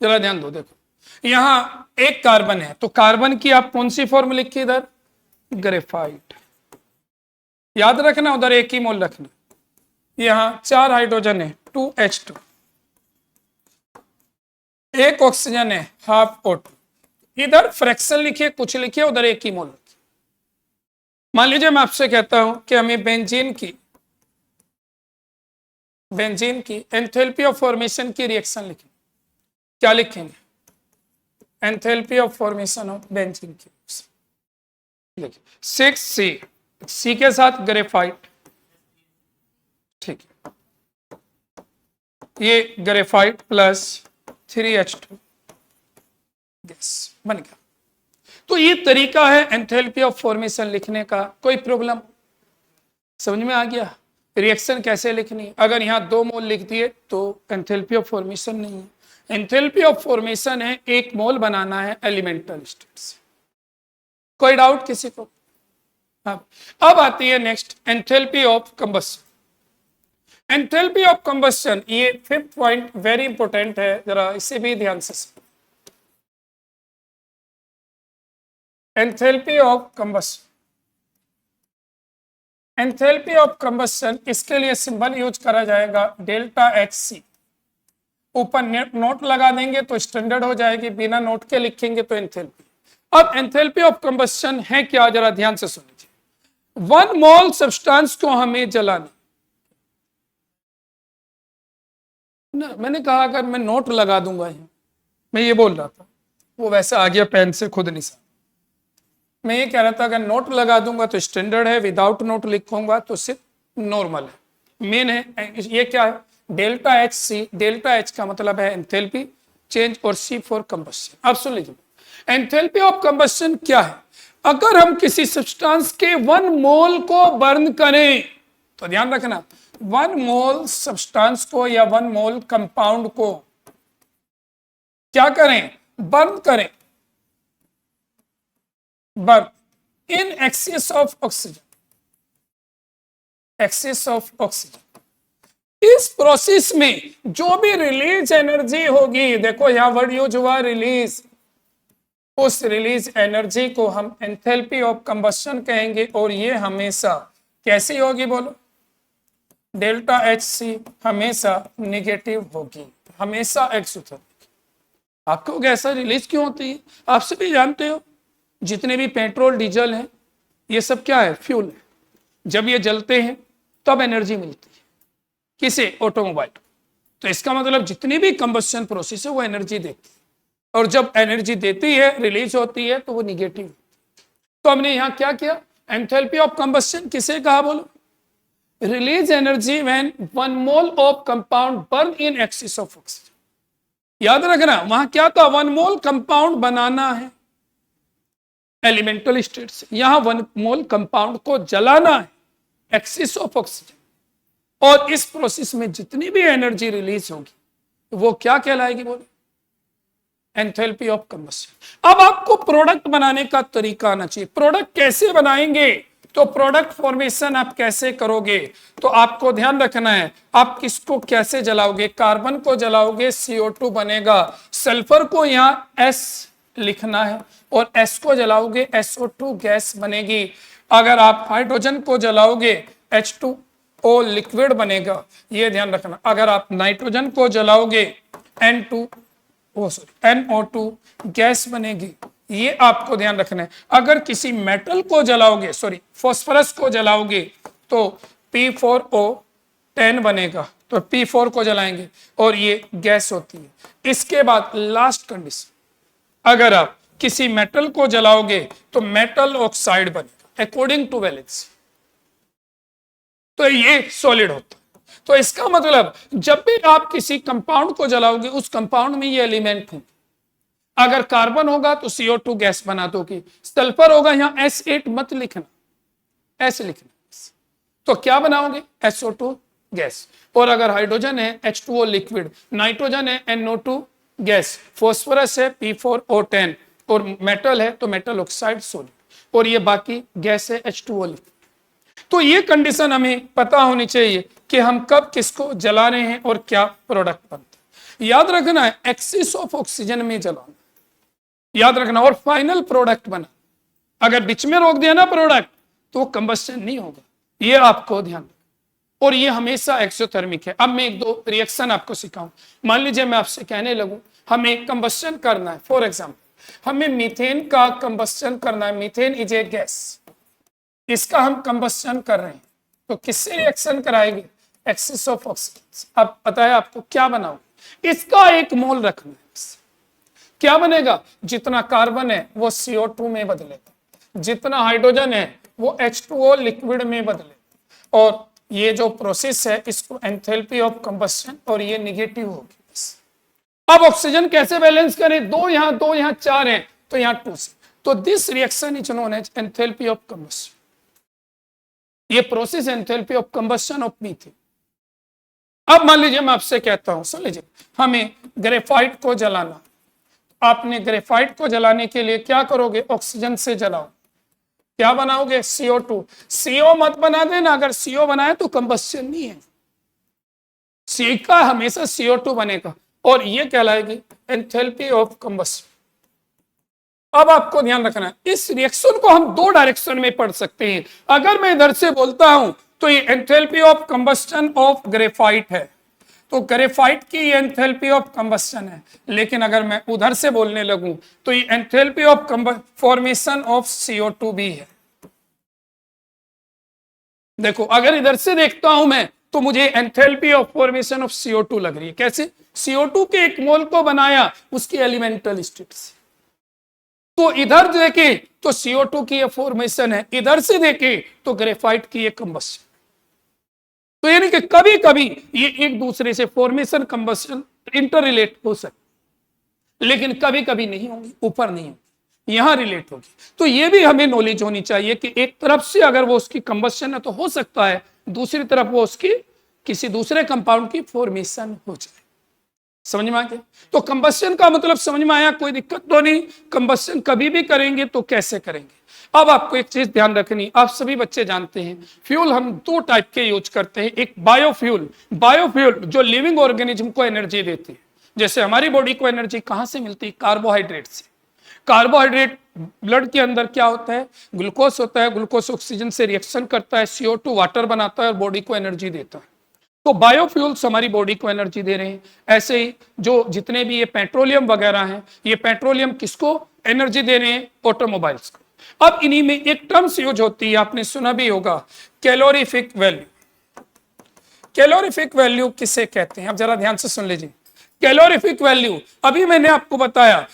S1: जरा ध्यान दो, देखो यहां एक कार्बन है, तो कार्बन की आप कौन सी फॉर्म लिखी, इधर ग्रेफाइट, याद रखना, उधर एक ही मोल रखना। यहां 4 हाइड्रोजन है, 2H2, एक ऑक्सीजन है, हाफ O2। इधर फ्रैक्शन लिखिए, कुछ लिखिए, उधर एक ही मोल लिखिए। मान लीजिए मैं आपसे कहता हूं कि हमें बेंजीन की एंथैल्पी ऑफ फॉर्मेशन की रिएक्शन लिखें, क्या लिखेंगे, enthalpy of formation of benzene की लिखिए 6C के साथ ग्रेफाइट, ठीक है, ये ग्रेफाइट प्लस 3H2 गैस बन गया। तो ये तरीका है एंथैल्पी ऑफ फॉर्मेशन लिखने का, कोई प्रॉब्लम समझ में आ गया? रिएक्शन कैसे लिखनी है। अगर यहाँ 2 मोल लिख दिए तो एंथैल्पी ऑफ फॉर्मेशन नहीं है। एंथैल्पी ऑफ फॉर्मेशन है 1 मोल बनाना है एलिमेंटल स्टेट से। कोई डाउट किसी को? अब आती है next enthalpy of combustion. Enthalpy of combustion, ये 5th पॉइंट वेरी इंपॉर्टेंट है, जरा इसे भी ध्यान से सुनो। Enthalpy of combustion, enthalpy of combustion, इसके लिए सिंबल यूज करा जाएगा डेल्टा एच सी। ऊपर नोट लगा देंगे तो स्टैंडर्ड हो जाएगी, बिना नोट के लिखेंगे तो एंथैल्पी। अब एंथैल्पी ऑफ कंबस्शन है क्या, जरा ध्यान से सुनिए। 1 मोल सब्सटेंस को हमें जलाना ना, मैंने कहा अगर मैं नोट लगा दूंगा यहाँ, मैं ये बोल रहा था, वो वैसे आ गया पेन से खुद निशान। मैं ये कह रहा था अगर नोट लगा दूंगा तो स्टैंडर्ड है, विदाउट नोट लिखूंगा तो सिर्फ नॉर्मल है। मेन है ये क्या है, delta H C. Delta H का मतलब है एंथैल्पी चेंज और सी फॉर कंबस्शन। अब सुन लीजिए एंथैल्पी ऑफ कंबस्शन क्या है। अगर हम किसी सब्सटेंस के 1 मोल को बर्न करें, तो ध्यान रखना 1 मोल सब्सटेंस को या 1 मोल कंपाउंड को क्या करें, बर्न करें, burn in excess of oxygen, excess of oxygen. इस प्रोसेस में जो भी रिलीज एनर्जी होगी, देखो यहां वर्ड यूज हुआ रिलीज, उस रिलीज एनर्जी को हम एंथैल्पी ऑफ कंबस्शन कहेंगे। और ये हमेशा कैसी होगी बोलो, डेल्टा एच सी हमेशा निगेटिव होगी, हमेशा एक्सोथर्मिक। आपको गैस रिलीज क्यों होती है, आप सभी जानते हो, जितने भी पेट्रोल डीजल हैं ये सब क्या है, फ्यूल है। जब ये जलते हैं तब एनर्जी मिलती है, किसे, ऑटोमोबाइल। तो इसका मतलब जितनी भी कंबस्शन प्रोसेस है वो एनर्जी देती है, और जब एनर्जी देती है, रिलीज होती है, तो वो निगेटिव। तो हमने यहां क्या किया, एंथैल्पी ऑफ कंबस्शन किसे कहा बोलो, release energy when 1 mole of compound burn in excess of oxygen. याद रखना वहां क्या था, 1 मोल कंपाउंड बनाना है एलिमेंटल स्टेट से, यहां 1 मोल कंपाउंड को जलाना है एक्सेस ऑफ ऑक्सीजन। और इस प्रोसेस में जितनी भी एनर्जी रिलीज होगी वो क्या कहलाएगी बोलो, एंथैल्पी ऑफ कंबस्शन। अब आपको प्रोडक्ट बनाने का तरीका आना चाहिए। प्रोडक्ट कैसे बनाएंगे, तो प्रोडक्ट फॉर्मेशन आप कैसे करोगे, तो आपको ध्यान रखना है आप किसको कैसे जलाओगे। कार्बन को जलाओगे CO2 बनेगा, सल्फर को यहां S लिखना है, और S को जलाओगे SO2 गैस बनेगी। अगर आप हाइड्रोजन को जलाओगे H2O लिक्विड बनेगा, ये ध्यान रखना। अगर आप नाइट्रोजन को जलाओगे NO2 गैस बनेगी, ये आपको ध्यान रखना है। अगर किसी मेटल को जलाओगे, फॉस्फोरस को जलाओगे, तो P4O10 बनेगा, तो P4 को जलाएंगे और ये गैस होती है। इसके बाद लास्ट कंडीशन, अगर आप किसी मेटल को जलाओगे तो मेटल ऑक्साइड बनेगा अकॉर्डिंग टू वैलेंसी, तो ये सॉलिड होता है। तो इसका मतलब जब भी आप किसी कंपाउंड को जलाओगे उस कंपाउंड में ये एलिमेंट होंगे। अगर कार्बन होगा तो CO2 गैस बना दोगे, सल्फर होगा यहां S8 मत लिखना, S लिखना, तो क्या बनाओगे SO2 गैस। और अगर हाइड्रोजन है H2O लिक्विड, नाइट्रोजन है NO2 गैस, फॉस्फोरस है P4O10, और मेटल है तो मेटल ऑक्साइड सॉलिड, और ये बाकी गैस है H2O लिक्विड। तो ये कंडीशन हमें पता होनी चाहिए कि हम कब किसको जला रहे हैं और क्या प्रोडक्ट बनता है। याद रखना है एक्सेस ऑफ ऑक्सीजन में जलाना, याद रखना, और फाइनल प्रोडक्ट बना। अगर बीच में रोक दिया ना प्रोडक्ट तो वो कंबस्शन नहीं होगा, ये आपको ध्यान रखना। और ये हमेशा एक्सोथर्मिक है। अब मैं 1-2 रिएक्शन आपको सिखाऊं। मान लीजिए मैं आपसे कहने लगूं हमें कंबस्शन करना है, फॉर एग्जाम्पल हमें मीथेन का कंबस्शन करना है। मीथेन इज ए गैस, इसका हम कंबस्शन कर रहे हैं, तो किससे रिएक्शन कराएंगे, एक्सेस ऑफ ऑक्सीजन। अब पता है आपको क्या बनाओगे, इसका 1 मोल रखना है, क्या बनेगा, जितना कार्बन है वो CO2 में बदलेगा, जितना हाइड्रोजन है वो H2O लिक्विड में बदलेगा, और ये जो प्रोसेस है इसको एंथैल्पी ऑफ कंबस्शन, और ये निगेटिव होगी। अब ऑक्सीजन कैसे बैलेंस करें, 2 यहां 4 हैं, तो यहां 2 से, तो this reaction is known as enthalpy of combustion. ये process enthalpy of combustion of methane. अब मान लीजिए मैं आपसे कहता हूं, सुन लीजिए, हमें ग्रेफाइट को जलाना। आपने ग्रेफाइट को जलाने के लिए क्या करोगे? ऑक्सीजन से जलाओ। क्या बनाओगे? CO2। CO मत बना देना, अगर CO बनाए तो कंबस्शन नहीं है, C का हमेशा CO2 बनेगा और ये कहलाएगी एंथैल्पी ऑफ कंबस्शन। अब आपको ध्यान रखना है, इस रिएक्शन को हम दो डायरेक्शन में पढ़ सकते हैं। अगर मैं इधर से बोलता हूं तो ये enthalpy of combustion of graphite है, तो ग्रेफाइट की ये एंथैल्पी ऑफ कंबस्शन है। लेकिन अगर मैं उधर से बोलने लगूं तो ये enthalpy of formation of CO2 भी है। देखो, अगर इधर से देखता हूं मैं तो मुझे enthalpy of formation of CO2 लग रही है। कैसे? CO2 के एक मोल को बनाया उसकी एलिमेंटल स्टेट से। तो इधर देखे तो CO2 की ये फॉर्मेशन है, इधर से देखे तो ग्रेफाइट की ये कंबस्शन। तो यानी कि कभी कभी ये एक दूसरे से फॉर्मेशन कंबस्शन इंटर रिलेट हो सकती, लेकिन कभी कभी नहीं होंगी, ऊपर नहीं होगी, यहां रिलेट होगी। तो ये भी हमें नॉलेज होनी चाहिए कि एक तरफ से अगर वो उसकी कंबस्शन है तो हो सकता है दूसरी तरफ वो उसकी किसी दूसरे कंपाउंड की फॉर्मेशन हो जाए। समझ में आ गया? तो कंबस्शन का मतलब समझ में आया, कोई दिक्कत तो नहीं। कंबस्शन कभी भी करेंगे तो कैसे करेंगे? अब आपको एक चीज ध्यान रखनी, आप सभी बच्चे जानते हैं फ्यूल हम दो टाइप के यूज करते हैं। एक बायोफ्यूल, बायोफ्यूल जो लिविंग ऑर्गेनिज्म को एनर्जी देती है। जैसे हमारी बॉडी को एनर्जी कहां से मिलती है? कार्बोहाइड्रेट से। कार्बोहाइड्रेट ब्लड के अंदर क्या होता है? ग्लूकोज होता है। ग्लूकोज ऑक्सीजन से रिएक्शन करता है, CO2 वाटर बनाता है और बॉडी को एनर्जी देता है। तो बायोफ्यूल्स हमारी बॉडी को एनर्जी दे रहे हैं। ऐसे ही जो जितने भी ये पेट्रोलियम वगैरह हैं, ये पेट्रोलियम किसको एनर्जी दे रहे हैं? ऑटोमोबाइल्स को। अब इन्हीं में एक टर्म्स यूज होती है, आपने सुना भी होगा, कैलोरीफिक वैल्यू। कैलोरीफिक वैल्यू किसे कहते हैं? अब जरा ध्यान से सुन लीजिए। कैलोरीफिक वैल्यू, अभी मैंने आपको बताया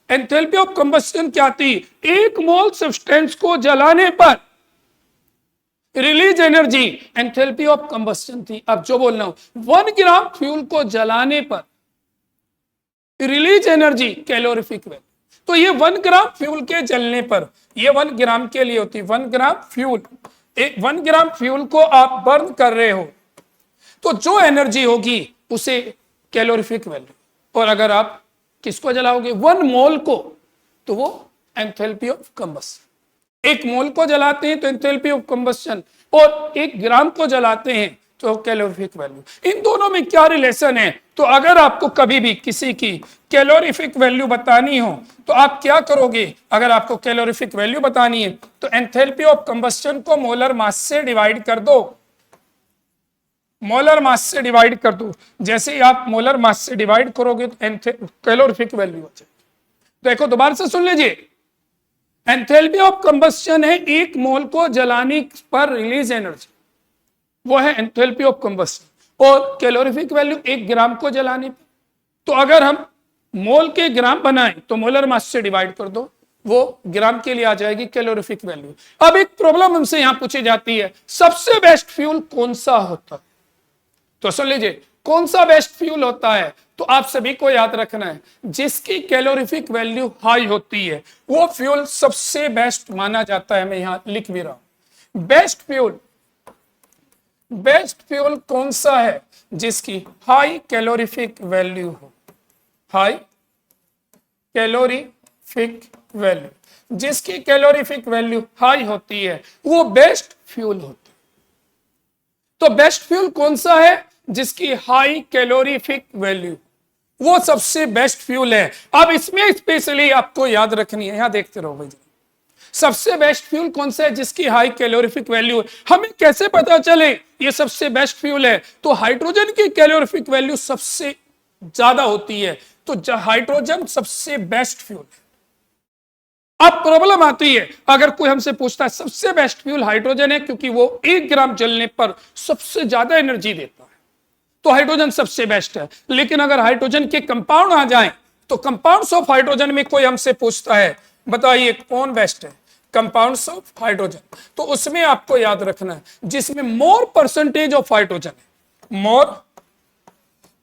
S1: एंथैल्पी ऑफ कंबस्शन क्या थी? एक मोल सब्सटेंस को जलाने पर release energy enthalpy of combustion थी। अब जो बोल रहा हूं, 1 ग्राम फ्यूल को जलाने पर रिलीज एनर्जी कैलोरीफिक वैल्यू। तो ये 1 ग्राम फ्यूल के जलने पर, ये 1 ग्राम के लिए होती है। 1 ग्राम फ्यूल, 1 ग्राम फ्यूल को आप बर्न कर रहे हो तो जो एनर्जी होगी उसे कैलोरीफिक वैल्यू। और अगर आप किसको जलाओगे? 1 मोल को, तो वो एंथैल्पी ऑफ कंबस्शन। 1 मोल को जलाते हैं तो एंथैल्पी ऑफ कंबस्शन, और 1 ग्राम को जलाते हैं तो कैलोरीफिक वैल्यू। इन दोनों में क्या रिलेशन है? तो अगर आपको कभी भी किसी की कैलोरीफिक वैल्यू बतानी हो तो आप क्या करोगे? अगर आपको कैलोरीफिक वैल्यू बतानी है तो एंथैल्पी ऑफ कंबस्शन को मोलर मास से डिवाइड कर दो। मोलर मास से डिवाइड कर दो। जैसे ही आप मोलर मास से डिवाइड करोगे तो कैलोरीफिक वैल्यू हो जाएगी। देखो दोबारा से सुन लीजिए, एंथैल्पी ऑफ कंबस्शन है 1 मोल को जलाने पर रिलीज एनर्जी, वो है एंथैल्पी ऑफ कंबस्शन। और कैलोरीफिक वैल्यू 1 ग्राम को जलाने पर। तो अगर हम मोल के ग्राम बनाएं तो मोलर मास से डिवाइड कर दो, वो ग्राम के लिए आ जाएगी कैलोरीफिक वैल्यू। अब एक प्रॉब्लम हमसे यहां पूछी जाती है, सबसे बेस्ट फ्यूल कौन सा होता है? तो सुन लीजिए, कौन सा बेस्ट फ्यूल होता है? तो आप सभी को याद रखना है, जिसकी कैलोरीफिक वैल्यू हाई होती है वो फ्यूल सबसे बेस्ट माना जाता है। मैं यहां लिख भी रहा हूं, बेस्ट फ्यूल। बेस्ट फ्यूल कौन सा है? जिसकी हाई कैलोरीफिक वैल्यू हो। हाई कैलोरीफिक वैल्यू, जिसकी कैलोरीफिक वैल्यू हाई होती है वो बेस्ट फ्यूल होती है। तो बेस्ट फ्यूल कौन सा है? जिसकी हाई कैलोरीफिक वैल्यू, वो सबसे बेस्ट फ्यूल है। अब इसमें स्पेशली आपको याद रखनी है, यहां देखते रहो भाई, सबसे बेस्ट फ्यूल कौन सा है? जिसकी हाई कैलोरीफिक वैल्यू। हमें कैसे पता चले ये सबसे बेस्ट फ्यूल है? तो हाइड्रोजन की कैलोरीफिक वैल्यू सबसे ज्यादा होती है, तो हाइड्रोजन सबसे बेस्ट फ्यूल है। अब प्रॉब्लम आती है, अगर कोई हमसे पूछता है सबसे बेस्ट फ्यूल हाइड्रोजन है क्योंकि वो 1 ग्राम जलने पर सबसे ज्यादा एनर्जी देता है, तो हाइड्रोजन सबसे बेस्ट है। लेकिन अगर हाइड्रोजन के कंपाउंड आ जाएं तो कंपाउंड्स ऑफ हाइड्रोजन में कोई हमसे पूछता है बताइए कौन बेस्ट है? कंपाउंड्स ऑफ हाइड्रोजन, तो उसमें आपको याद रखना है जिसमें मोर परसेंटेज ऑफ हाइड्रोजन है, मोर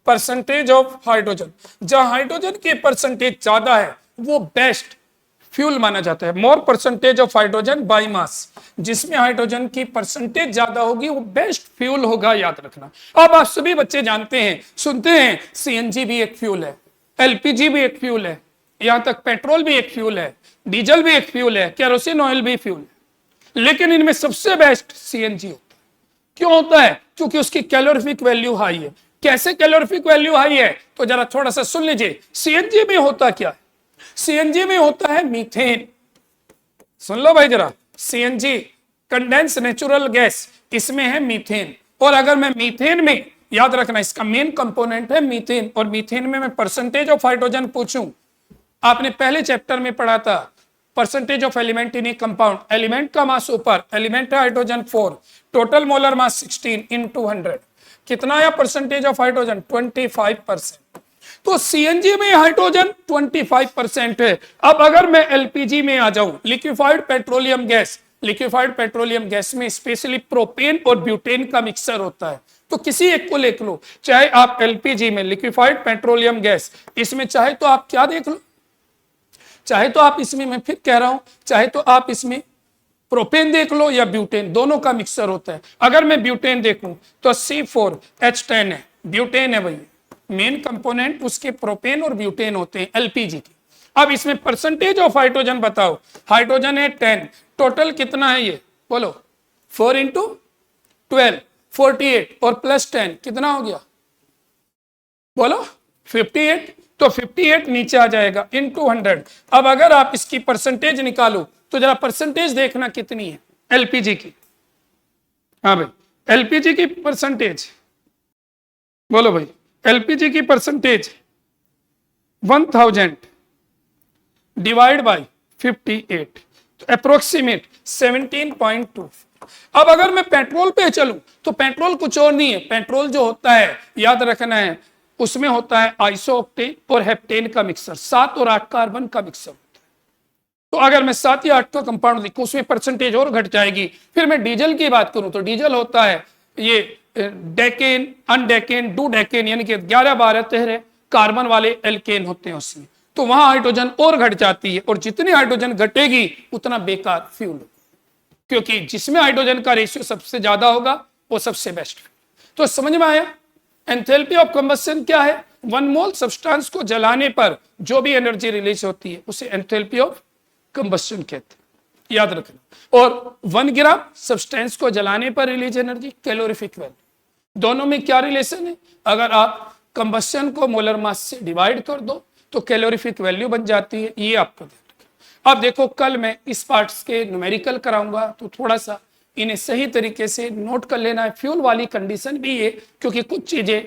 S1: परसेंटेज ऑफ हाइड्रोजन, जहां हाइड्रोजन की परसेंटेज ज्यादा है वो बेस्ट फ्यूल माना जाता है। More percentage of hydrogen by mass, जिसमें हाइड्रोजन की परसेंटेज ज्यादा होगी वो बेस्ट फ्यूल होगा, याद रखना। अब आप सभी बच्चे जानते हैं, सुनते हैं, सीएनजी भी एक फ्यूल है, एलपीजी भी एक फ्यूल है, यहां तक पेट्रोल भी एक फ्यूल है, डीजल भी एक फ्यूल है, केरोसिन ऑयल भी फ्यूल है, लेकिन इनमें सबसे बेस्ट सीएनजी होता है। क्यों होता है? क्योंकि उसकी कैलोरीफिक वैल्यू हाई है। कैसे कैलोरीफिक वैल्यू हाई है? तो जरा थोड़ा सा सुन लीजिए। सीएनजी में होता क्या है? सीएनजी में होता है मीथेन। सुन लो भाई जरा, सीएनजी कंडेंस नेचुरल गैस, इसमें है मीथेन। और अगर मैं मीथेन में, याद रखना इसका मेन कंपोनेंट है मीथेन, और मीथेन में मैं परसेंटेज ऑफ हाइड्रोजन पूछूं, आपने पहले चैप्टर में पढ़ा था percentage of element in A compound, element का मास ऊपर, एलिमेंट है हाइड्रोजन 4, टोटल मोलर मास 16 × 100, कितना आया परसेंटेज ऑफ हाइड्रोजन? 25%। तो सीएनजी में हाइड्रोजन 25% है। अब अगर मैं एलपीजी में आ जाऊं, liquefied petroleum gas, liquefied petroleum gas में स्पेशली प्रोपेन और ब्यूटेन का मिक्सचर होता है, तो किसी एक को देख लो, चाहे आप एलपीजी में लिक्विफाइड पेट्रोलियम गैस, इसमें चाहे तो आप क्या देख लो, चाहे तो आप इसमें, मैं फिर कह रहा हूं, चाहे तो आप इसमें प्रोपेन देख लो या ब्यूटेन, दोनों का मिक्सचर होता है। अगर मैं ब्यूटेन देखूं तो C4H10 है, ब्यूटेन है भाई, मेन कंपोनेंट उसके प्रोपेन और ब्यूटेन होते हैं एलपीजी के। अब इसमें परसेंटेज ऑफ हाइड्रोजन बताओ, हाइड्रोजन है 10, टोटल कितना है ये बोलो? 4 × 12 48, और प्लस 10 कितना हो गया बोलो? 58। तो 58 नीचे आ जाएगा into 100। अब अगर आप इसकी परसेंटेज निकालो तो जरा परसेंटेज देखना कितनी है एलपीजी की। हाँ भाई, एलपीजी की परसेंटेज बोलो भाई, एलपीजी की परसेंटेज 1000 डिवाइड बाय 58, तो अप्रोक्सीमेट 17.2। अब अगर मैं पेट्रोल पे चलूं तो पेट्रोल कुछ और नहीं है, पेट्रोल जो होता है याद रखना है, उसमें होता है आइसोऑक्टेन और हेप्टेन का मिक्सर, 7 और 8 कार्बन का मिक्सर होता है। तो अगर मैं 7 या 8 का कंपाउंड लिखूं, उसमें परसेंटेज और घट जाएगी। फिर मैं डीजल की बात करूं तो डीजल होता है ये डेकेन, अनडेकेन, डू डेकेन, यानी कि 11 12 13 कार्बन वाले एल्केन होते हैं उसमें, तो वहां हाइड्रोजन और घट जाती है, और जितनी हाइड्रोजन घटेगी उतना बेकार फ्यूल, क्योंकि जिसमें हाइड्रोजन का रेशियो सबसे ज्यादा होगा वो सबसे बेस्ट। तो समझ में आया? एंथैल्पी ऑफ कंबस्शन क्या है? 1 मोल सब्सटेंस को जलाने पर जो भी एनर्जी रिलीज होती है उसे एंथैल्पी ऑफ कंबस्शन कहते हैं, याद रखना। और 1 ग्राम सब्सटेंस को जलाने पर रिलीज एनर्जी, कैलोरीफिक वैल्यू, दोनों में क्या रिलेशन है? अगर आप कंबस्शन को मोलर मास से डिवाइड कर दो तो कैलोरीफिक वैल्यू बन जाती है, ये आपको ध्यान रखना। अब देखो, कल मैं इस पार्ट्स के न्यूमेरिकल कराऊंगा, तो थोड़ा सा इन्हें सही तरीके से नोट कर लेना है। फ्यूल वाली कंडीशन भी है, क्योंकि कुछ चीजें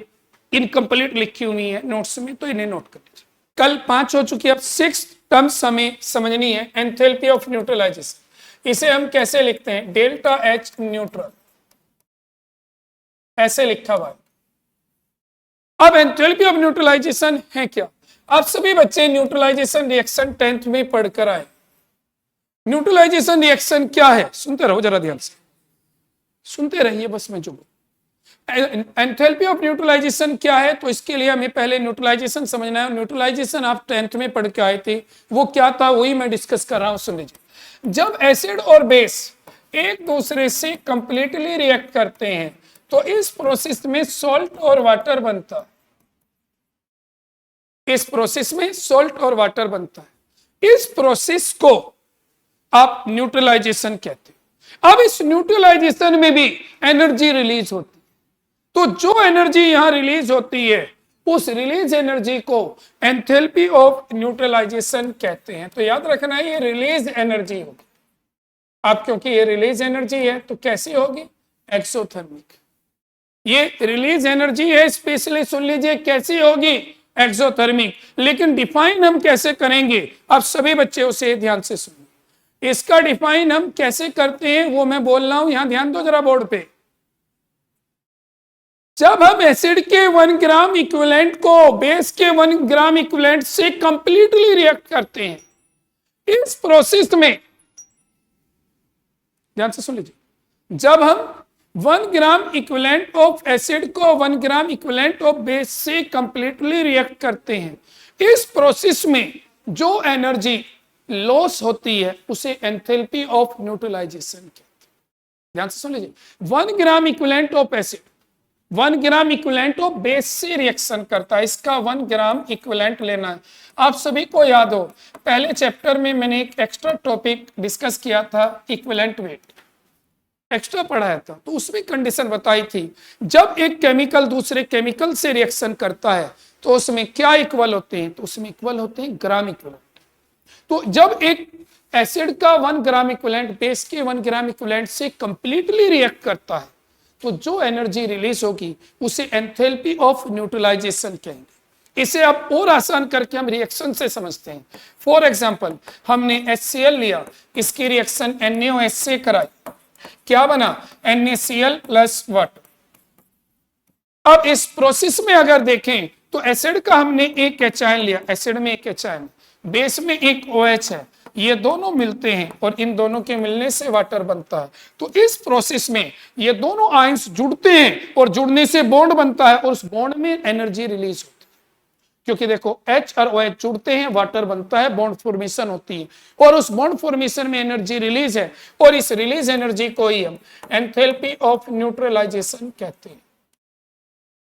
S1: इनकम्प्लीट लिखी हुई है नोट्स में, तो इन्हें नोट कर लीजिए। कल 5 हो चुकी है, अब 6 टर्म्स हमें समझनी है। एंथैल्पी ऑफ न्यूट्रलाइजेशन, इसे हम कैसे लिखते हैं? डेल्टा H न्यूट्रल, ऐसे लिखा हुआ है। अब एंथैल्पी ऑफ न्यूट्रलाइजेशन है क्या? आप सभी बच्चे न्यूट्रलाइजेशन रिएक्शन 10th में पढ़कर आए। न्यूट्रलाइजेशन रिएक्शन क्या है? सुनते रहो जरा ध्यान से, सुनते रहिए बस। मैं जो एंथैल्पी ऑफ न्यूट्रलाइजेशन क्या है, तो इसके लिए हमें पहले न्यूट्रलाइजेशन समझना है। न्यूट्रलाइजेशन आप 10th में पढ़ के आए थे, वो क्या था वही मैं डिस्कस कर रहा हूं, सुन लीजिए। जब एसिड और बेस एक दूसरे से कंप्लीटली रिएक्ट करते हैं तो इस प्रोसेस में सॉल्ट और वाटर बनता है, इस प्रोसेस में सॉल्ट और वाटर बनता है। इस प्रोसेस को आप न्यूट्रलाइजेशन कहते हैं। अब इस न्यूट्रलाइजेशन में भी एनर्जी रिलीज होती है, तो जो एनर्जी यहां रिलीज होती है उस रिलीज एनर्जी को एंथैल्पी ऑफ न्यूट्रलाइजेशन कहते हैं। तो याद रखना है ये रिलीज एनर्जी होगी। अब क्योंकि ये रिलीज एनर्जी है तो कैसी होगी? एक्सोथर्मिक। ये रिलीज एनर्जी है, स्पेशली सुन लीजिए कैसी होगी? एक्सोथर्मिक। लेकिन डिफाइन हम कैसे करेंगे? अब सभी बच्चे उसे ध्यान से सुनिए। इसका डिफाइन हम कैसे करते हैं वो मैं बोल रहा हूं, यहां ध्यान दो जरा बोर्ड पे। जब हम एसिड के 1 ग्राम इक्विवेलेंट को बेस के 1 ग्राम इक्विवेलेंट से कंप्लीटली रिएक्ट करते हैं, इस प्रोसेस में ध्यान से सुन लीजिए, जब हम 1 ग्राम इक्विवेलेंट ऑफ एसिड को 1 ग्राम इक्विवेलेंट ऑफ बेस से कंप्लीटली रिएक्ट करते हैं, इस प्रोसेस में जो एनर्जी लॉस होती है उसे एंथैल्पी ऑफ न्यूट्रलाइजेशन कहते हैं। ध्यान से सुन लीजिए, 1 gram equivalent of acid 1 gram equivalent of base से रिएक्शन करता है, इसका 1 ग्राम इक्विवेलेंट लेना है। आप सभी को याद हो पहले चैप्टर में मैंने एक एक्स्ट्रा टॉपिक डिस्कस किया था, इक्विवेलेंट वेट एक्स्ट्रा पढ़ाया था, तो उसमें कंडीशन बताई थी जब एक केमिकल दूसरे केमिकल से रिएक्शन करता है तो उसमें क्या इक्वल होते हैं, तो उसमें इक्वल होते हैं ग्राम इक्विवेलेंट। तो जब एक एसिड का 1 ग्राम इक्विवेलेंट बेस के 1 ग्राम इक्विवेलेंट से कंप्लीटली रिएक्ट करता है तो जो एनर्जी रिलीज होगी उसे एंथैल्पी ऑफ न्यूट्रलाइजेशन कहेंगे। इसे अब और आसान करके हम रिएक्शन से समझते हैं। फॉर एग्जांपल हमने HCl लिया, इसकी रिएक्शन NaOH से कराई, क्या बना NaCl प्लस वाटर। अब इस प्रोसेस में अगर देखें तो एसिड का हमने एक एचायन लिया, एसिड में एक एचायन, बेस में एक OH है, ये दोनों मिलते हैं और इन दोनों के मिलने से वाटर बनता है। तो इस प्रोसेस में ये दोनों आयंस जुड़ते हैं और जुड़ने से बॉन्ड बनता है और उस बॉन्ड में एनर्जी रिलीज होती है, क्योंकि देखो H और OH जुड़ते हैं, वाटर बनता है, बॉन्ड फॉर्मेशन होती है और उस बॉन्ड फॉर्मेशन में एनर्जी रिलीज है और इस रिलीज एनर्जी को ही हम एंथैल्पी ऑफ न्यूट्रलाइजेशन कहते हैं।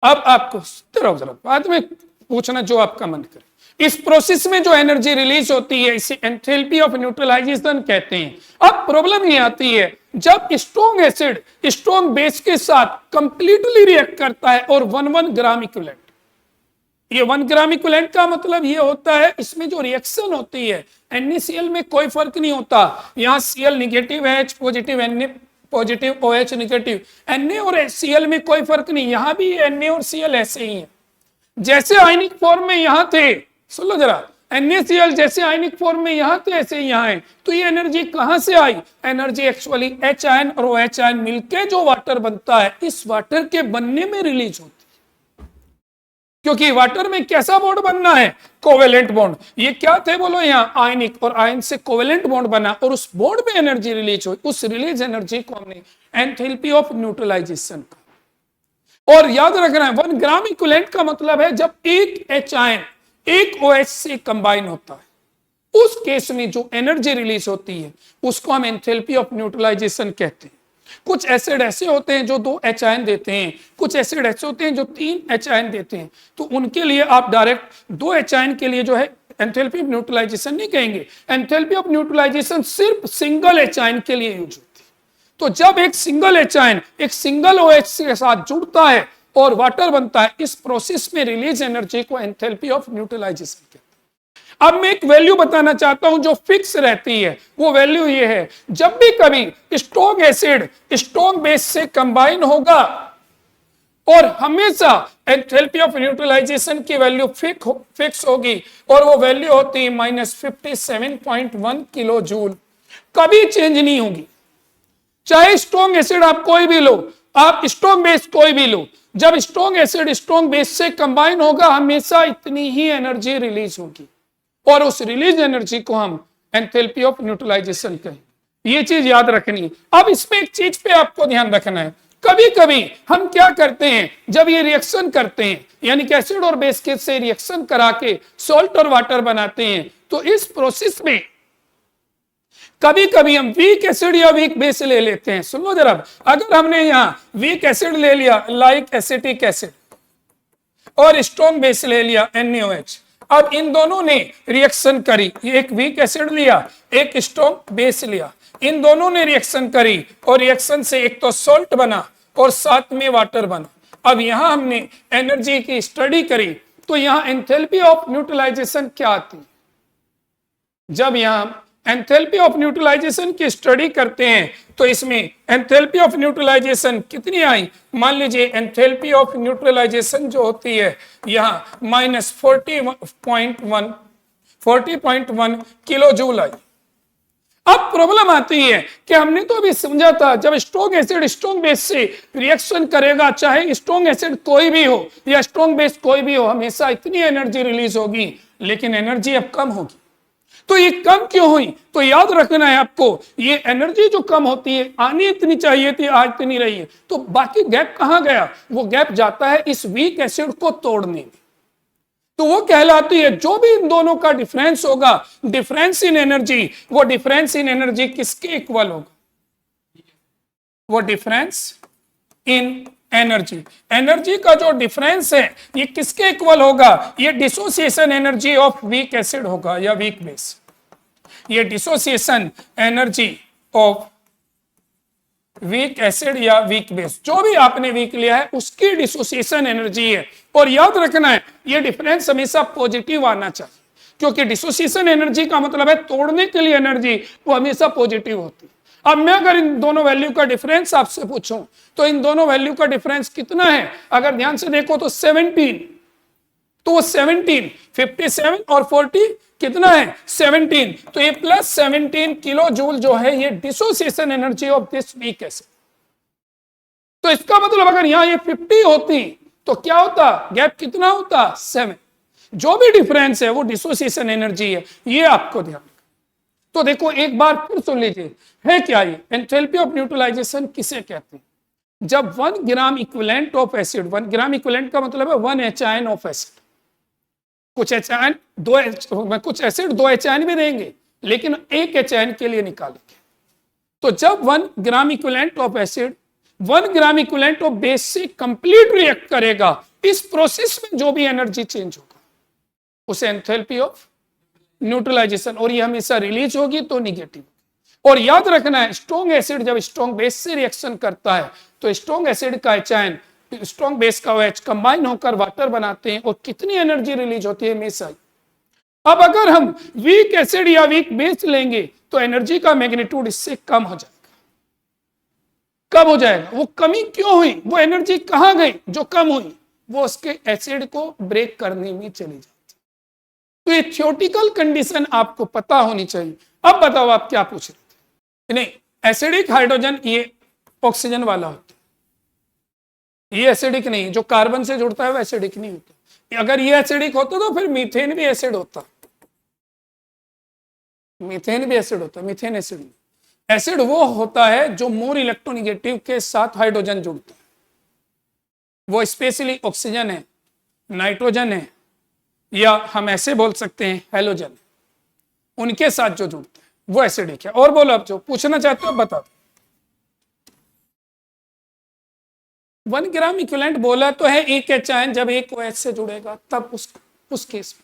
S1: अब आपको रहो जरा, बाद में पूछना जो आपका मन करे। इस प्रोसेस में जो एनर्जी रिलीज होती है इसे एंथैल्पी ऑफ न्यूट्रलाइजेशन कहते हैं। अब प्रॉब्लम ये आती है जब स्ट्रॉन्ग एसिड स्ट्रॉन्ग बेस के साथ कंप्लीटली रिएक्ट करता है और 1 ग्राम इक्विवेलेंट, ये 1 ग्राम इक्विवेलेंट का मतलब ये होता है इसमें जो रिएक्शन होती है NaCl में कोई फर्क नहीं होता, यहाँ Cl निगेटिव है, H positive, Na positive, OH negative, Na और Cl में कोई फर्क नहीं, यहाँ भी Na और Cl ऐसे ही है जैसे आयनिक फॉर्म में यहाँ थे। सुन लो जरा, NaCl जैसे आयनिक फॉर्म में यहाँ थे ऐसे यहाँ है। तो ये एनर्जी कहां से आई, एनर्जी एक्चुअली H आयन और OH आयन मिलके जो वाटर बनता है इस वाटर के बनने में रिलीज होती है, क्योंकि वाटर में कैसा बॉन्ड बनना है, कोवेलेंट बॉन्ड। ये क्या थे बोलो, यहाँ आयनिक और आयन से कोवेलेंट बॉन्ड बना और उस बॉन्ड में एनर्जी रिलीज हुई, उस रिलीज एनर्जी को हमने एंथैल्पी ऑफ न्यूट्रलाइजेशन का। और याद रखना है 1 ग्राम इक्विवेलेंट का मतलब है जब एक H आयन एक OH से कंबाइन होता है उस केस में जो एनर्जी रिलीज होती है उसको हम एंथैल्पी ऑफ न्यूट्रलाइजेशन कहते हैं। कुछ एसिड ऐसे होते हैं जो 2 H आयन देते हैं, कुछ एसिड ऐसे होते हैं जो 3 H आयन देते हैं, तो उनके लिए आप डायरेक्ट 2 H आयन के लिए जो है एंथैल्पी ऑफ न्यूट्रलाइजेशन नहीं कहेंगे। एंथैल्पी ऑफ न्यूट्रलाइजेशन सिर्फ सिंगल H आयन के लिए यूज होती है। तो जब एक सिंगल H आयन एक सिंगल OH के साथ जुड़ता है और वाटर बनता है, इस प्रोसेस में रिलीज एनर्जी को एंथैल्पी ऑफ न्यूट्रलाइजेशन कहते हैं। अब मैं एक वैल्यू बताना चाहता हूं जो फिक्स रहती है, वो वैल्यू ये है जब भी कभी स्ट्रॉन्ग एसिड स्ट्रॉन्ग बेस से कंबाइन होगा और हमेशा एंथैल्पी ऑफ न्यूट्रलाइजेशन की वैल्यू फिक्स होगी और वो वैल्यू होती है -57.1 किलो जूल, कभी चेंज नहीं होगी। चाहे स्ट्रॉन्ग एसिड आप कोई भी लो, आप स्ट्रॉन्ग बेस कोई भी लो, जब स्ट्रॉन्ग एसिड स्ट्रॉन्ग बेस से कंबाइन होगा हमेशा इतनी ही एनर्जी रिलीज होगी और उस रिलीज एनर्जी को हम एंथैल्पी ऑफ न्यूट्रलाइजेशन कहें। ये चीज याद रखनी है। अब इसमें एक चीज पे आपको ध्यान रखना है, कभी कभी हम क्या करते हैं जब ये रिएक्शन करते हैं यानी कि एसिड और बेस के से रिएक्शन करा के सॉल्ट और वाटर बनाते हैं, तो इस प्रोसेस में कभी कभी हम वीक एसिड या वीक बेस ले लेते हैं। सुन लो जरा, अगर हमने यहां वीक एसिड ले लिया लाइक एसिटिक एसिड और स्ट्रॉन्ग बेस ले लिया NaOH, अब इन दोनों ने रिएक्शन करी, एक वीक एसिड लिया एक स्ट्रॉन्ग बेस लिया, इन दोनों ने रिएक्शन करी और रिएक्शन से एक तो सॉल्ट बना और साथ में वाटर बना। अब यहां हमने एनर्जी की स्टडी करी तो यहां एंथैल्पी ऑफ न्यूट्रलाइजेशन क्या आती है, जब यहां एंथैल्पी ऑफ न्यूट्रलाइजेशन की स्टडी करते हैं तो इसमें एंथैल्पी ऑफ न्यूट्रलाइजेशन कितनी आई, मान लीजिए एंथैल्पी ऑफ न्यूट्रलाइजेशन जो होती है यहाँ -40.1 किलो जूल आई। अब प्रॉब्लम आती है कि हमने तो अभी समझा था जब स्ट्रॉन्ग एसिड स्ट्रॉन्ग बेस से रिएक्शन करेगा, चाहे स्ट्रॉन्ग एसिड कोई भी हो या स्ट्रॉन्ग बेस कोई भी हो, हमेशा इतनी एनर्जी रिलीज होगी, लेकिन एनर्जी अब कम होगी। तो ये कम क्यों हुई, तो याद रखना है आपको, ये एनर्जी जो कम होती है आनी इतनी चाहिए थी, आज इतनी रही है, तो बाकी गैप कहां गया, वो गैप जाता है इस वीक एसिड को तोड़ने में। तो वो कहलाती है, जो भी इन दोनों का डिफरेंस होगा, डिफरेंस इन एनर्जी, वो डिफरेंस इन एनर्जी किसके इक्वल होगा? वो डिफरेंस इन एनर्जी, एनर्जी का जो डिफरेंस है ये किसके इक्वल होगा? ये dissociation energy of weak acid होगा या वीक बेस। ये dissociation energy of weak acid या वीक बेस, जो भी आपने वीक लिया है उसकी डिसोसिएशन एनर्जी है। और याद रखना है ये डिफरेंस हमेशा पॉजिटिव आना चाहिए, क्योंकि डिसोसिएशन एनर्जी का मतलब है तोड़ने के लिए एनर्जी, वो हमेशा पॉजिटिव होती है। अब मैं अगर इन दोनों वैल्यू का डिफरेंस आपसे पूछूं तो इन दोनों वैल्यू का डिफरेंस कितना है? अगर ध्यान से देखो तो 17, तो वो 17, 57 और 40 कितना है? 17। तो ये प्लस 17 किलो जूल जो है ये dissociation energy of this weak acid. तो इसका मतलब अगर यहां ये 50 होती तो क्या होता? गैप कितना होता? 7। जो भी डिफरेंस है वो डिसोसिएशन एनर्जी है, ये आपको ध्यान। तो देखो एक बार फिर सुन लीजिए, है क्या ये? एंथैल्पी ऑफ न्यूट्रलाइजेशन किसे कहते हैं? जब 1 gram equivalent of acid, 1 gram equivalent का मतलब है 1 HIN ऑफ एसिड, कुछ HIN कुछ एसिड 2 HIN भी देंगे लेकिन 1 HIN के लिए निकालेंगे। तो जब 1 gram equivalent of acid 1 gram equivalent of base से कंप्लीट रिएक्ट करेगा, इस प्रोसेस में जो भी एनर्जी चेंज होगा उसे एंथैल्पी ऑफ न्यूट्रलाइजेशन, और ये हमेशा रिलीज होगी तो निगेटिव। और याद रखना है स्ट्रॉन्ग एसिड जब स्ट्रॉन्ग बेस से रिएक्शन करता है तो स्ट्रॉन्ग एसिड का HIN स्ट्रॉन्ग बेस का OH कंबाइन होकर वाटर बनाते हैं, और कितनी एनर्जी रिलीज होती है हमेशा। अब अगर हम वीक एसिड या वीक बेस लेंगे तो एनर्जी का मैग्नीट्यूड इससे कम हो जाएगा। कब हो जाएगा? वो कमी क्यों हुई? वो एनर्जी कहां गई जो कम हुई? वो उसके एसिड को ब्रेक करने में चली जाती। तो ये थ्योरेटिकल कंडीशन आपको पता होनी चाहिए। अब बताओ आप क्या पूछ रहे थे? नहीं, एसिडिक हाइड्रोजन ये ऑक्सीजन वाला होता है, ये एसिडिक नहीं, जो कार्बन से जुड़ता है वो एसिडिक नहीं होता। अगर ये एसिडिक होता तो फिर मीथेन भी एसिड होता, मीथेन भी एसिड होता, मीथेन एसिड नहीं। एसिड वो होता है जो मोर इलेक्ट्रोनेगेटिव के साथ हाइड्रोजन जुड़ता है, वो स्पेशली ऑक्सीजन है, नाइट्रोजन है, या हम ऐसे बोल सकते हैं हैलोजन, उनके साथ जो जुड़ता है वो एसिडिक है। और बोलो अब जो पूछना चाहते हो बता दो। 1 ग्राम इक्विवेलेंट बोला तो है 1 HIN जब 1 OH से जुड़ेगा तब उस केस में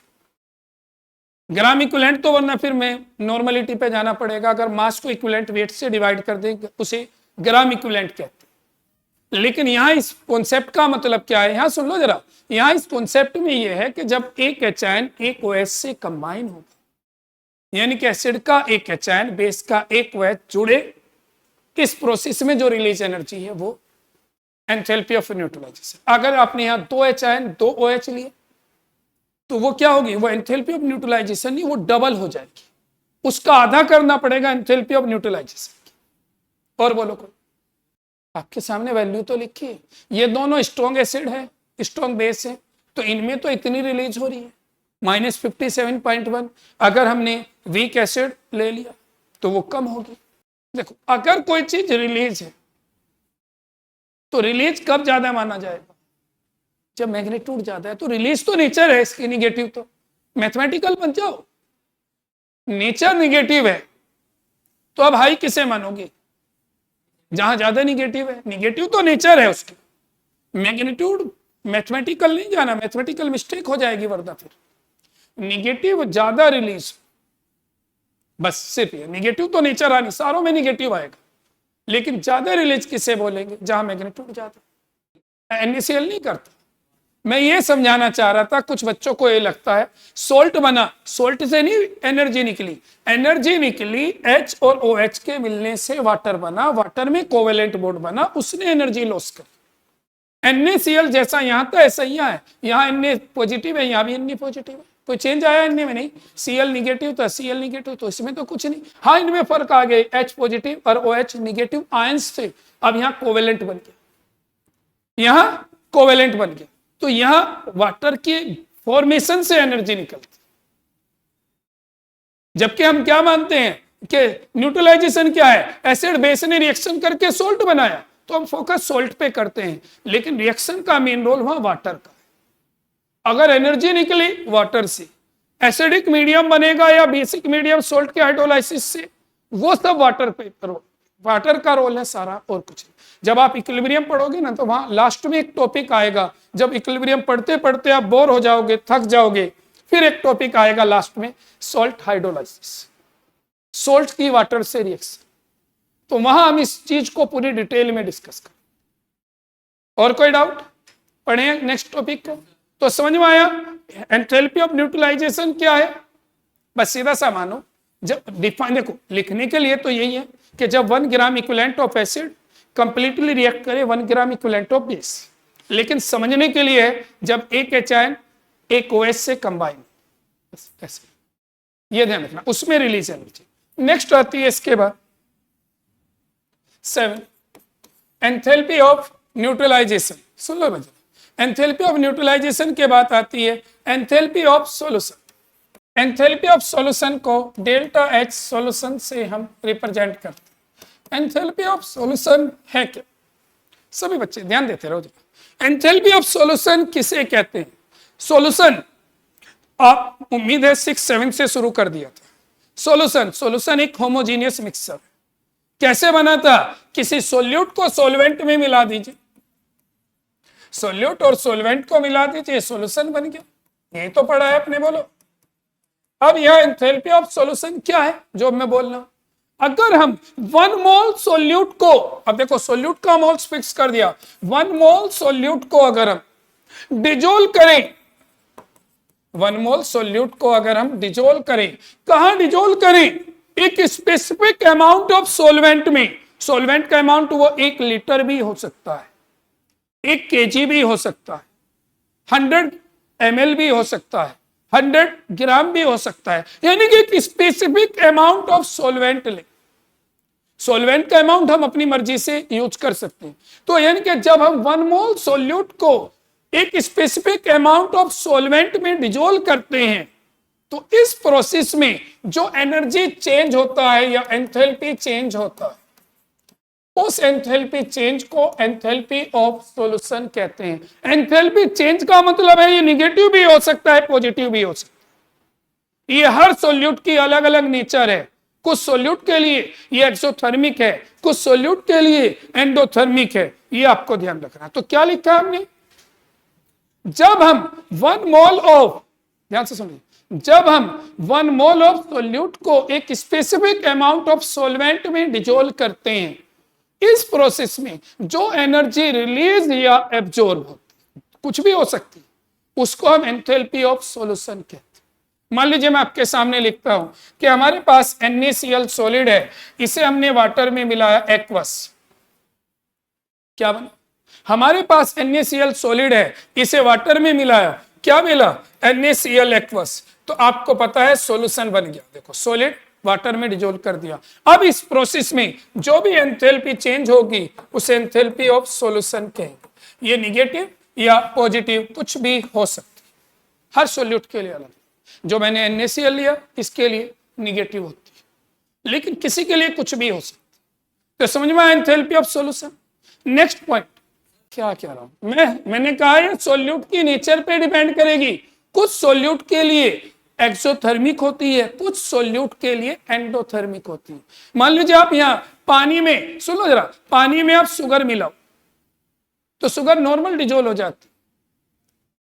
S1: ग्राम इक्विवेलेंट, तो वरना फिर मैं नॉर्मलिटी पे जाना पड़ेगा। अगर मास को इक्विवेलेंट वेट से डिवाइड कर दें उसे ग्राम इक्विवेलेंट कहते हैं। लेकिन यहाँ इस कॉन्सेप्ट का मतलब क्या है? यहाँ सुन लो जरा, यहाँ इस कॉन्सेप्ट में ये है कि जब 1 HIN 1 OH से कंबाइन होगा, यानी कि एसिड का 1 HIN बेस का 1 OH जुड़े, इस प्रोसेस में जो रिलीज एनर्जी है वो एंथैल्पी ऑफ न्यूट्रलाइजेशन। अगर आपने यहाँ 2 HIN 2 OH लिए तो वो क्या होगी? वो एंथैल्पी ऑफ न्यूट्रलाइजेशन नहीं, वो डबल हो जाएगी, उसका आधा करना पड़ेगा एंथैल्पी ऑफ न्यूट्रलाइजेशन। और बोलो कोई, आपके सामने वैल्यू तो लिखी है। ये दोनों स्ट्रॉन्ग एसिड है, स्ट्रॉन्ग बेस है, तो इनमें तो इतनी रिलीज हो रही है -57.1। अगर हमने वीक एसिड ले लिया तो वो कम होगी। देखो अगर कोई चीज रिलीज है तो रिलीज कब ज्यादा माना जाएगा? जब मैग्नीट्यूड ज्यादा है। तो रिलीज तो नेचर है इसकी, निगेटिव तो मैथमेटिकल बन जाओ। नेचर निगेटिव है तो अब हाई किसे मानोगे? जहां ज्यादा निगेटिव है। निगेटिव तो नेचर है उसकी, मैग्नीट्यूड मैथमेटिकल नहीं जाना, मैथमेटिकल मिस्टेक हो जाएगी वरना फिर निगेटिव ज्यादा रिलीज, बस सिर्फ ये निगेटिव तो नेचर आनी, सारों में निगेटिव आएगा, लेकिन ज्यादा रिलीज किसे बोलेंगे? जहां मैग्नीट्यूड ज्यादा। NaCl नहीं करता। मैं ये समझाना चाह रहा था, कुछ बच्चों को ये लगता है सोल्ट बना, सोल्ट से नहीं एनर्जी निकली, एनर्जी निकली H और OH के मिलने से वाटर बना, वाटर में कोवेलेंट बॉन्ड बना, उसने एनर्जी लॉस कर। NaCl जैसा यहां था ऐसा यहाँ है, यहाँ Na पॉजिटिव है, यहाँ भी Na पॉजिटिव है, कोई चेंज आया Na में नहीं। Cl निगेटिव तो Cl निगेटिव, तो इसमें तो कुछ नहीं। हाँ इनमें फर्क आ गया, H पॉजिटिव और OH निगेटिव आयंस थे, अब यहाँ कोवेलेंट बन गया, यहाँ कोवेलेंट बन गया। तो यहां वाटर के फॉर्मेशन से एनर्जी निकलती, जबकि हम क्या मानते हैं कि न्यूट्रलाइजेशन क्या है? एसिड बेस ने रिएक्शन करके सोल्ट बनाया, तो हम फोकस सोल्ट पे करते हैं, लेकिन रिएक्शन का मेन रोल वहां वाटर का है। अगर एनर्जी निकली वाटर से, एसिडिक मीडियम बनेगा या बेसिक मीडियम सोल्ट के हाइड्रोलाइसिस से, वो सब वाटर पे वाटर का रोल है सारा, और कुछ नहीं। जब आप इक्विलिब्रियम पढ़ोगे ना, तो वहां लास्ट में एक टॉपिक आएगा, जब इक्विलिब्रियम पढ़ते पढ़ते आप बोर हो जाओगे, थक जाओगे, फिर एक टॉपिक आएगा लास्ट में, सॉल्ट हाइड्रोलाइसिस, सोल्ट की वाटर से रिएक्शन। तो वहां हम इस चीज को पूरी डिटेल में डिस्कस करें। और कोई डाउट? पढ़े नेक्स्ट टॉपिक को। तो समझ में आया एंथैल्पी ऑफ न्यूट्रलाइजेशन क्या है? बस सीधा सा मानो, जब डिफाइन, देखो लिखने के लिए तो यही है कि जब 1 gram equivalent of acid completely react करे 1 ग्राम इक्विवेलेंट ऑफ बेस, लेकिन समझने के लिए है जब एक एचआयन एक OH से कंबाइन, ऐसे ये ध्यान रखना, उसमें रिलीज एनर्जी। नेक्स्ट आती है इसके बाद 7 एंथैल्पी ऑफ न्यूट्रलाइजेशन। सुन लो बच्चे, एंथैल्पी ऑफ न्यूट्रलाइजेशन के बाद आती है enthalpy of solution. Enthalpy of solution को डेल्टा H सॉल्यूशन से हम रिप्रेजेंट करते हैं। एंथैल्पी ऑफ सॉल्यूशन है क्या? सभी बच्चे ध्यान देते रहो। एंथैल्पी ऑफ सॉल्यूशन किसे कहते हैं? सॉल्यूशन आप उम्मीद है 6-7 से शुरू कर दिया था। सॉल्यूशन एक होमोजीनियस मिक्सचर कैसे बना था? किसी सोल्यूट को सॉल्वेंट में मिला दीजिए, सोल्यूट और सॉल्वेंट को मिला दीजिए, सॉल्यूशन बन गया। यही तो पढ़ा है आपने, बोलो। अब यह एंथैल्पी ऑफ सॉल्यूशन क्या है जो मैं बोल रहा हूं? अगर हम 1 मोल सोल्यूट को, अब देखो सोल्यूट का मोल्स फिक्स कर दिया, 1 मोल सोल्यूट को अगर हम डिजोल्व करें, 1 मोल सोल्यूट को अगर हम डिजोल्व करें, कहां डिजोल्व करें? एक स्पेसिफिक अमाउंट ऑफ सॉल्वेंट में। सॉल्वेंट का अमाउंट वो 1 लीटर भी हो सकता है, 1 kg भी हो सकता है, 100 ml भी हो सकता है, 100 ग्राम भी हो सकता है, यानी कि एक स्पेसिफिक अमाउंट ऑफ सॉल्वेंट ले। सॉल्वेंट का अमाउंट हम अपनी मर्जी से यूज कर सकते हैं। तो यानी कि जब हम 1 मोल सोल्यूट को एक स्पेसिफिक अमाउंट ऑफ सॉल्वेंट में डिजोल्व करते हैं, तो इस प्रोसेस में जो एनर्जी चेंज होता है या एंथैल्पी चेंज होता है, उस एंथैल्पी चेंज को एंथैल्पी ऑफ सॉल्यूशन कहते हैं। एंथैल्पी चेंज का मतलब है ये निगेटिव भी हो सकता है, पॉजिटिव भी हो सकता है। ये हर सोल्यूट की अलग अलग नेचर है। कुछ सोल्यूट के लिए ये एक्सोथर्मिक है, कुछ सोल्यूट के लिए एंडोथर्मिक है, ये आपको ध्यान रखना। तो क्या लिखा हमने? जब हम 1 मोल ऑफ, ध्यान से सुनिए, जब हम 1 मोल ऑफ सोल्यूट को एक स्पेसिफिक अमाउंट ऑफ सॉल्वेंट में डिजोल्व करते हैं, इस प्रोसेस में जो एनर्जी रिलीज या एब्जॉर्ब होती, कुछ भी हो सकती, उसको हम एंथैल्पी ऑफ सॉल्यूशन कहते हैं। मान लीजिए मैं आपके सामने लिखता हूं कि हमारे पास NaCl सॉलिड है, इसे हमने वाटर में मिलाया एक्वस, क्या बना? हमारे पास NaCl सॉलिड है, इसे वाटर में मिलाया, क्या मिला? NaCl aqueous. तो आपको पता है सॉल्यूशन बन गया। देखो सॉलिड वाटर में डिजोल्व कर दिया। अब इस प्रोसेस में जो भी एंथैल्पी चेंज होगी उसे एंथैल्पी ऑफ सॉल्यूशन कहेंगे। ये निगेटिव या पॉजिटिव कुछ भी हो सकती है, हर सॉल्यूट के लिए अलग। जो मैंने NaCl लिया इसके लिए निगेटिव होती है, लेकिन किसी के लिए कुछ भी हो सकती है। तो समझ में आया enthalpy of solution. Next point क्या कह रहा हूं मैंने कहा है सॉल्यूट की नेचर पे डिपेंड करेगी। कुछ सॉल्यूट के लिए एक्सोथर्मिक होती है, कुछ सॉल्यूट के लिए एंडोथर्मिक होती है। मान लीजिए आप यहां पानी में, सुनो जरा, पानी में आप शुगर मिलाओ तो शुगर नॉर्मल डिजोल्व हो जाती,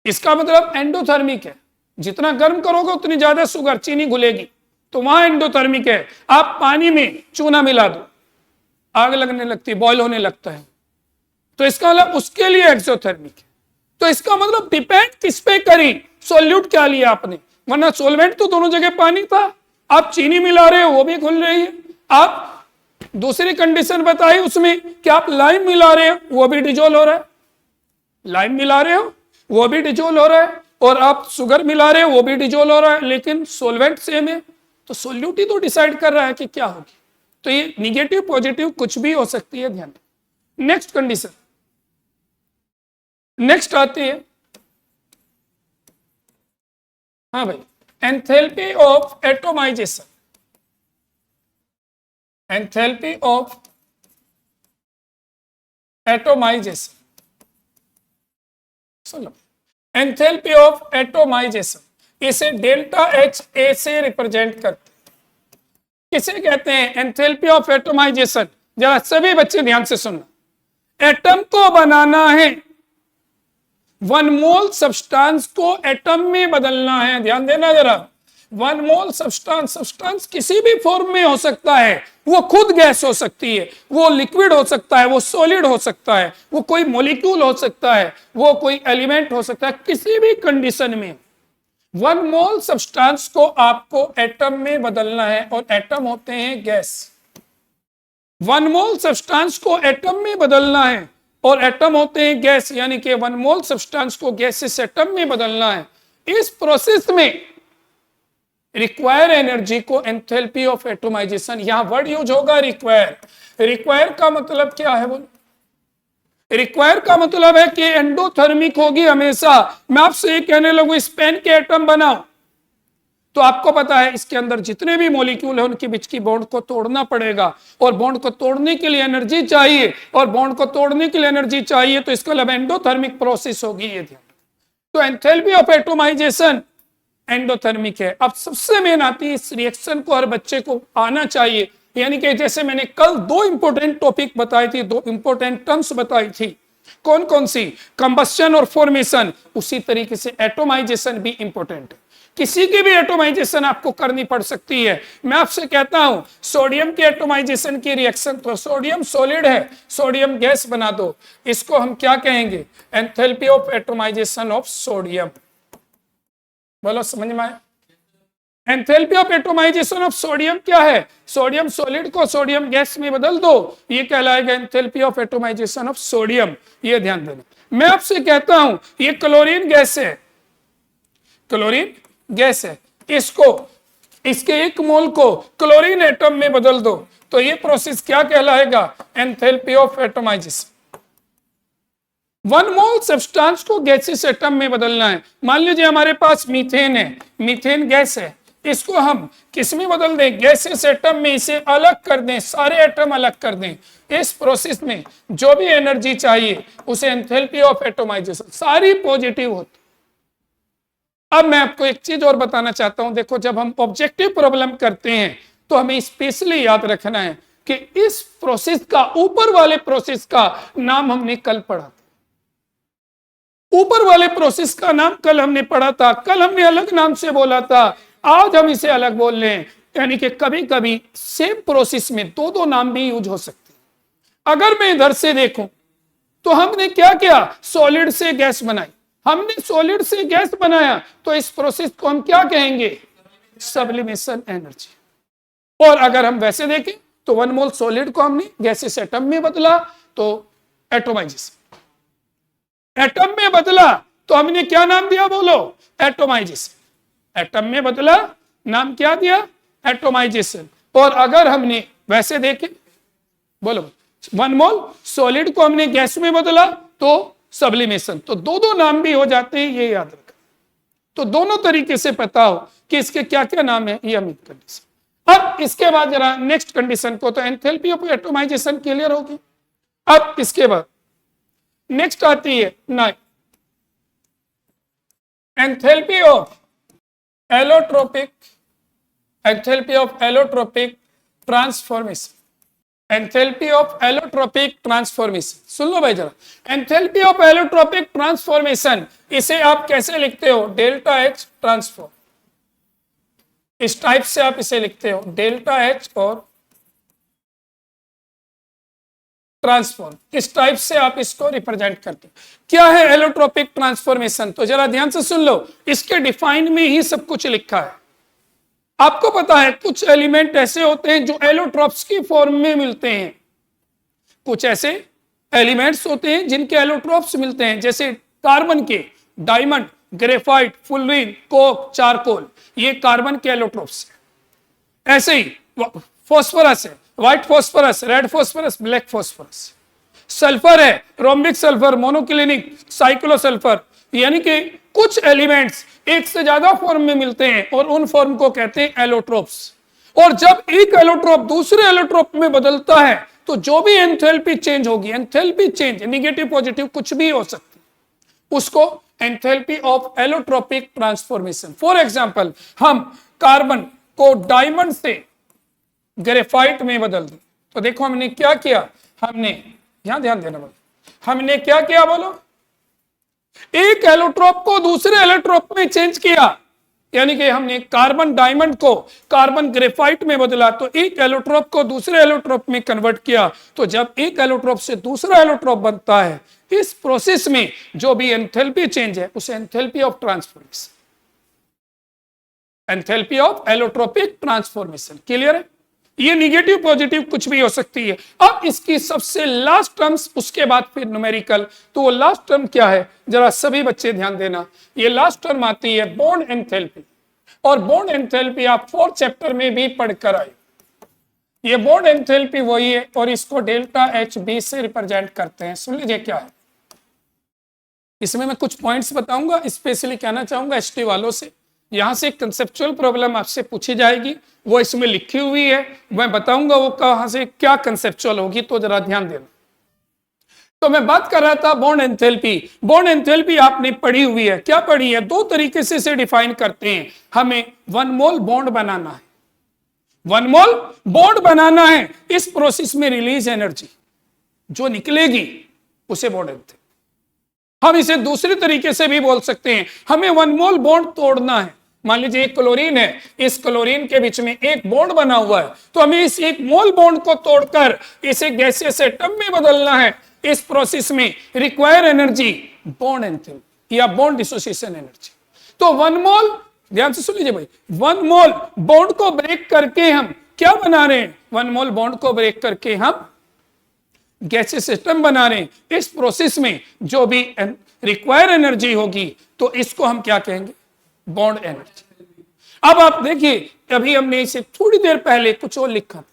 S1: इसका मतलब एंडोथर्मिक है। जितना गर्म करोगे उतनी ज्यादा शुगर, चीनी घुलेगी, तो वहां एंडोथर्मिक है। आप पानी में चूना मिला दो, आग लगने लगती है, बॉयल होने लगता है, तो इसका मतलब उसके लिए एक्सोथर्मिक है। तो इसका मतलब डिपेंड किस पे करी, सॉल्यूट क्या लिया आपने, वरना सॉल्वेंट तो दोनों जगह पानी था। आप चीनी मिला रहे हो वो भी घुल रही है, आप दूसरी कंडीशन बताई उसमें कि आप लाइम मिला रहे हो वो भी डिजोल्व हो रहा है, लाइम मिला रहे हो वो भी डिजोल्व हो रहा है, और आप शुगर मिला रहे हो वो भी डिजोल्व हो रहा है, लेकिन सॉल्वेंट सेम है। तो सॉल्यूट ही तो डिसाइड कर रहा है कि क्या होगी। तो ये निगेटिव पॉजिटिव कुछ भी हो सकती है, ध्यान। नेक्स्ट कंडीशन, नेक्स्ट आती है, हाँ भाई, enthalpy of atomization. Enthalpy of atomization, soon low, enthalpy of atomization, इसे डेल्टा एच ए से रिप्रेजेंट करते हैं। किसे कहते हैं एंथैल्पी ऑफ एटोमाइजेशन? जरा सभी बच्चे ध्यान से सुनना। एटम को बनाना है, 1 मोल सब्सटेंस को एटम में बदलना है, ध्यान देना जरा। 1 मोल सब्सटेंस किसी भी फॉर्म में हो सकता है, वो खुद गैस हो सकती है, वो लिक्विड हो सकता है, वो सॉलिड हो सकता है, वो कोई मॉलिक्यूल हो सकता है, वो कोई एलिमेंट हो सकता है, किसी भी कंडीशन में 1 मोल सब्सटेंस को आपको एटम में बदलना है, और एटम होते हैं गैस। 1 मोल सब्सटेंस को एटम में बदलना है और एटम होते हैं गैस, यानी कि 1 मोल सब्सटेंस को गैस से एटम में बदलना है। इस प्रोसेस में रिक्वायर एनर्जी को एंथैल्पी ऑफ एटोमाइजेशन, यहां वर्ड यूज होगा रिक्वायर। रिक्वायर का मतलब क्या है बोलो? रिक्वायर का मतलब है कि एंडोथर्मिक होगी हमेशा। मैं आपसे ये कहने लगूं इस पेन के एटम बनाओ, तो आपको पता है इसके अंदर जितने भी मॉलिक्यूल है उनके बीच की बॉन्ड को तोड़ना पड़ेगा, और बॉन्ड को तोड़ने के लिए एनर्जी चाहिए, और बॉन्ड को तोड़ने के लिए एनर्जी चाहिए, तो इसका मतलब एंडोथर्मिक प्रोसेस होगी ये। तो एंथैल्पी ऑफ एटोमाइजेशन एंडोथर्मिक है। अब सबसे मेन आती है, इस रिएक्शन को हर बच्चे को आना चाहिए, यानी कि जैसे मैंने कल 2 इंपॉर्टेंट टॉपिक बताई थी, 2 इंपॉर्टेंट टर्म्स बताई थी, कौन कौन सी? कंबस्शन और फॉर्मेशन। उसी तरीके से एटोमाइजेशन भी इंपॉर्टेंट है। किसी की भी एटोमाइजेशन आपको करनी पड़ सकती है। मैं आपसे कहता हूं सोडियम के एटोमाइजेशन की रिएक्शन, तो सोडियम सॉलिड है, सोडियम गैस बना दो, इसको हम क्या कहेंगे? Enthalpy of atomization of sodium. बोलो समझ में आया? Enthalpy of atomization of sodium क्या है? सोडियम सॉलिड को सोडियम गैस में बदल दो, ये कहलाएगा enthalpy of atomization of sodium. ये ध्यान देना। मैं आपसे कहता हूं ये क्लोरीन गैस है, क्लोरीन गैस है, इसको, इसके 1 मोल को क्लोरीन एटम में बदल दो, तो ये प्रोसेस क्या कहलाएगा? Enthalpy of atomization. 1 mole substance को गैसेस एटम में बदलना है। मान लीजिए हमारे पास मीथेन है, मीथेन गैस है, इसको हम किस में बदल दें? गैसेस एटम में, इसे अलग कर दें, सारे एटम अलग कर दें। इस प्रोसेस में जो भी एनर्जी चाहिए उसे एंथैल्पी ऑफ एटोमाइजेशन, सारी पॉजिटिव होती। अब मैं आपको एक चीज और बताना चाहता हूं, देखो जब हम ऑब्जेक्टिव प्रॉब्लम करते हैं तो हमें स्पेशली याद रखना है कि इस प्रोसेस का, ऊपर वाले प्रोसेस का नाम हमने कल पढ़ा था। ऊपर वाले प्रोसेस का नाम कल हमने पढ़ा था, कल हमने अलग नाम से बोला था, आज हम इसे अलग बोल रहे हैं। यानी कि कभी कभी सेम प्रोसेस में 2 नाम भी यूज हो सकते हैं। अगर मैं इधर से देखूं तो हमने क्या किया? सॉलिड से गैस बनाई। हमने सॉलिड से गैस बनाया, तो इस प्रोसेस को हम क्या कहेंगे? Sublimation energy. और अगर हम वैसे देखें तो 1 मोल सॉलिड को हमने गैसेस एटम में बदला, तो एटोमाइजेशन। एटम में बदला तो हमने क्या नाम दिया बोलो? एटोमाइजेशन। एटम में बदला, नाम क्या दिया? एटोमाइजेशन। और अगर हमने वैसे देखें, बोलो 1 मोल सॉलिड को हमने गैस में बदला तो सब्लिमेशन। तो 2 नाम भी हो जाते हैं, ये याद रखना। तो दोनों तरीके से पता हो कि इसके क्या क्या नाम है, ये अमित कंडीशन। अब इसके बाद जरा नेक्स्ट कंडीशन को, तो एंथैल्पी ऑफ एटोमाइजेशन क्लियर होगी। अब इसके बाद नेक्स्ट आती है 9, enthalpy of allotropic, enthalpy of allotropic transformation. Enthalpy of allotropic transformation, सुन लो भाई जरा। एंथैल्पी ऑफ एलोट्रोपिक ट्रांसफॉर्मेशन, इसे आप कैसे लिखते हो? Delta H transform. इस टाइप से आप इसे लिखते हो, डेल्टा एच और ट्रांसफॉर्म। इस टाइप से आप इसको रिप्रेजेंट करते हो। क्या है एलोट्रोपिक ट्रांसफॉर्मेशन? तो जरा ध्यान से सुन लो, इसके डिफाइन में ही सब कुछ लिखा है। आपको पता है कुछ एलिमेंट ऐसे होते हैं जो एलोट्रोप्स की फॉर्म में मिलते हैं, कुछ ऐसे एलिमेंट्स होते हैं जिनके एलोट्रोप्स मिलते हैं, जैसे कार्बन के diamond, graphite, fullerene, Coke, charcoal, ये कार्बन के एलोट्रोप्स है। ऐसे ही फॉस्फोरस है, white phosphorus, red phosphorus, black phosphorus. Sulphur है, रोम्बिक सल्फर, मोनोक्लिनिक, साइक्लोसल्फर। यानी कि कुछ एलिमेंट्स एक से ज्यादा फॉर्म में मिलते हैं और उन फॉर्म को कहते हैं एलोट्रोप्स। और जब एक एलोट्रोप दूसरे एलोट्रोप में बदलता है तो जो भी एंथैल्पी चेंज होगी, एंथैल्पी चेंज निगेटिव पॉजिटिव कुछ भी हो सकती है, उसको enthalpy of allotropic transformation. For example, हम कार्बन को डायमंड से ग्रेफाइट में बदल दें, तो देखो हमने क्या किया, हमने यहां ध्यान देना बोलो, हमने क्या किया बोलो, एक एलोट्रोप को दूसरे एलोट्रोप में चेंज किया, यानी कि हमने कार्बन डायमंड को कार्बन ग्रेफाइट में बदला, तो एक एलोट्रोप को दूसरे एलोट्रोप में कन्वर्ट किया। तो जब एक एलोट्रोप से दूसरा एलोट्रोप बनता है, इस प्रोसेस में जो भी एंथैल्पी चेंज है उसे enthalpy of transformation, enthalpy of allotropic transformation. Clear है? ये निगेटिव पॉजिटिव कुछ भी हो सकती है। अब इसकी सबसे लास्ट टर्म्स, उसके बाद फिर न्यूमेरिकल। तो वो लास्ट टर्म क्या है, जरा सभी बच्चे ध्यान देना। ये लास्ट टर्म आती है बॉन्ड एंथैल्पी, और बॉन्ड एंथैल्पी आप 4th चैप्टर में भी पढ़कर आए। ये बॉन्ड एंथैल्पी वही है, और इसको डेल्टा एच बी से रिप्रेजेंट करते हैं। सुन लीजिए क्या है इसमें। मैं कुछ पॉइंट्स बताऊंगा, स्पेशली कहना चाहूंगा एसटी वालों से। यहां से कंसेप्चुअल प्रॉब्लम आपसे पूछी जाएगी, वो इसमें लिखी हुई है, मैं बताऊंगा वो कहां से क्या कंसेप्चुअल होगी, तो जरा ध्यान देना। तो मैं बात कर रहा था बॉन्ड एंथैल्पी। बॉन्ड एंथैल्पी आपने पढ़ी हुई है, क्या पढ़ी है, दो तरीके से इसे डिफाइन करते हैं। हमें 1 मोल बॉन्ड बनाना है, 1 मोल बॉन्ड बनाना है। इस प्रोसेस में रिलीज एनर्जी जो निकलेगी उसे बॉन्ड एंथैल्पी। हम इसे दूसरे तरीके से भी बोल सकते हैं, हमें 1 मोल बॉन्ड तोड़ना है। मान लीजिए एक क्लोरीन है, इस क्लोरीन के बीच में एक बॉन्ड बना हुआ है, तो हमें इस 1 मोल बॉन्ड को तोड़कर इसे गैसियस एटम में बदलना है। इस प्रोसेस में रिक्वायर एनर्जी बॉन्ड एंथैल्पी या बॉन्ड डिसोसिएशन एनर्जी। तो 1 मोल, ध्यान से सुन लीजिए भाई, 1 मोल बॉन्ड को ब्रेक करके हम क्या बना रहे हैं, 1 मोल बॉन्ड को ब्रेक करके हम गैसियस सिस्टम बना रहे हैं। इस प्रोसेस में जो भी रिक्वायर एनर्जी होगी, तो इसको हम क्या कहेंगे, बॉन्ड एनर्जी। अब आप देखिए, अभी हमने इसे थोड़ी देर पहले कुछ और लिखा था।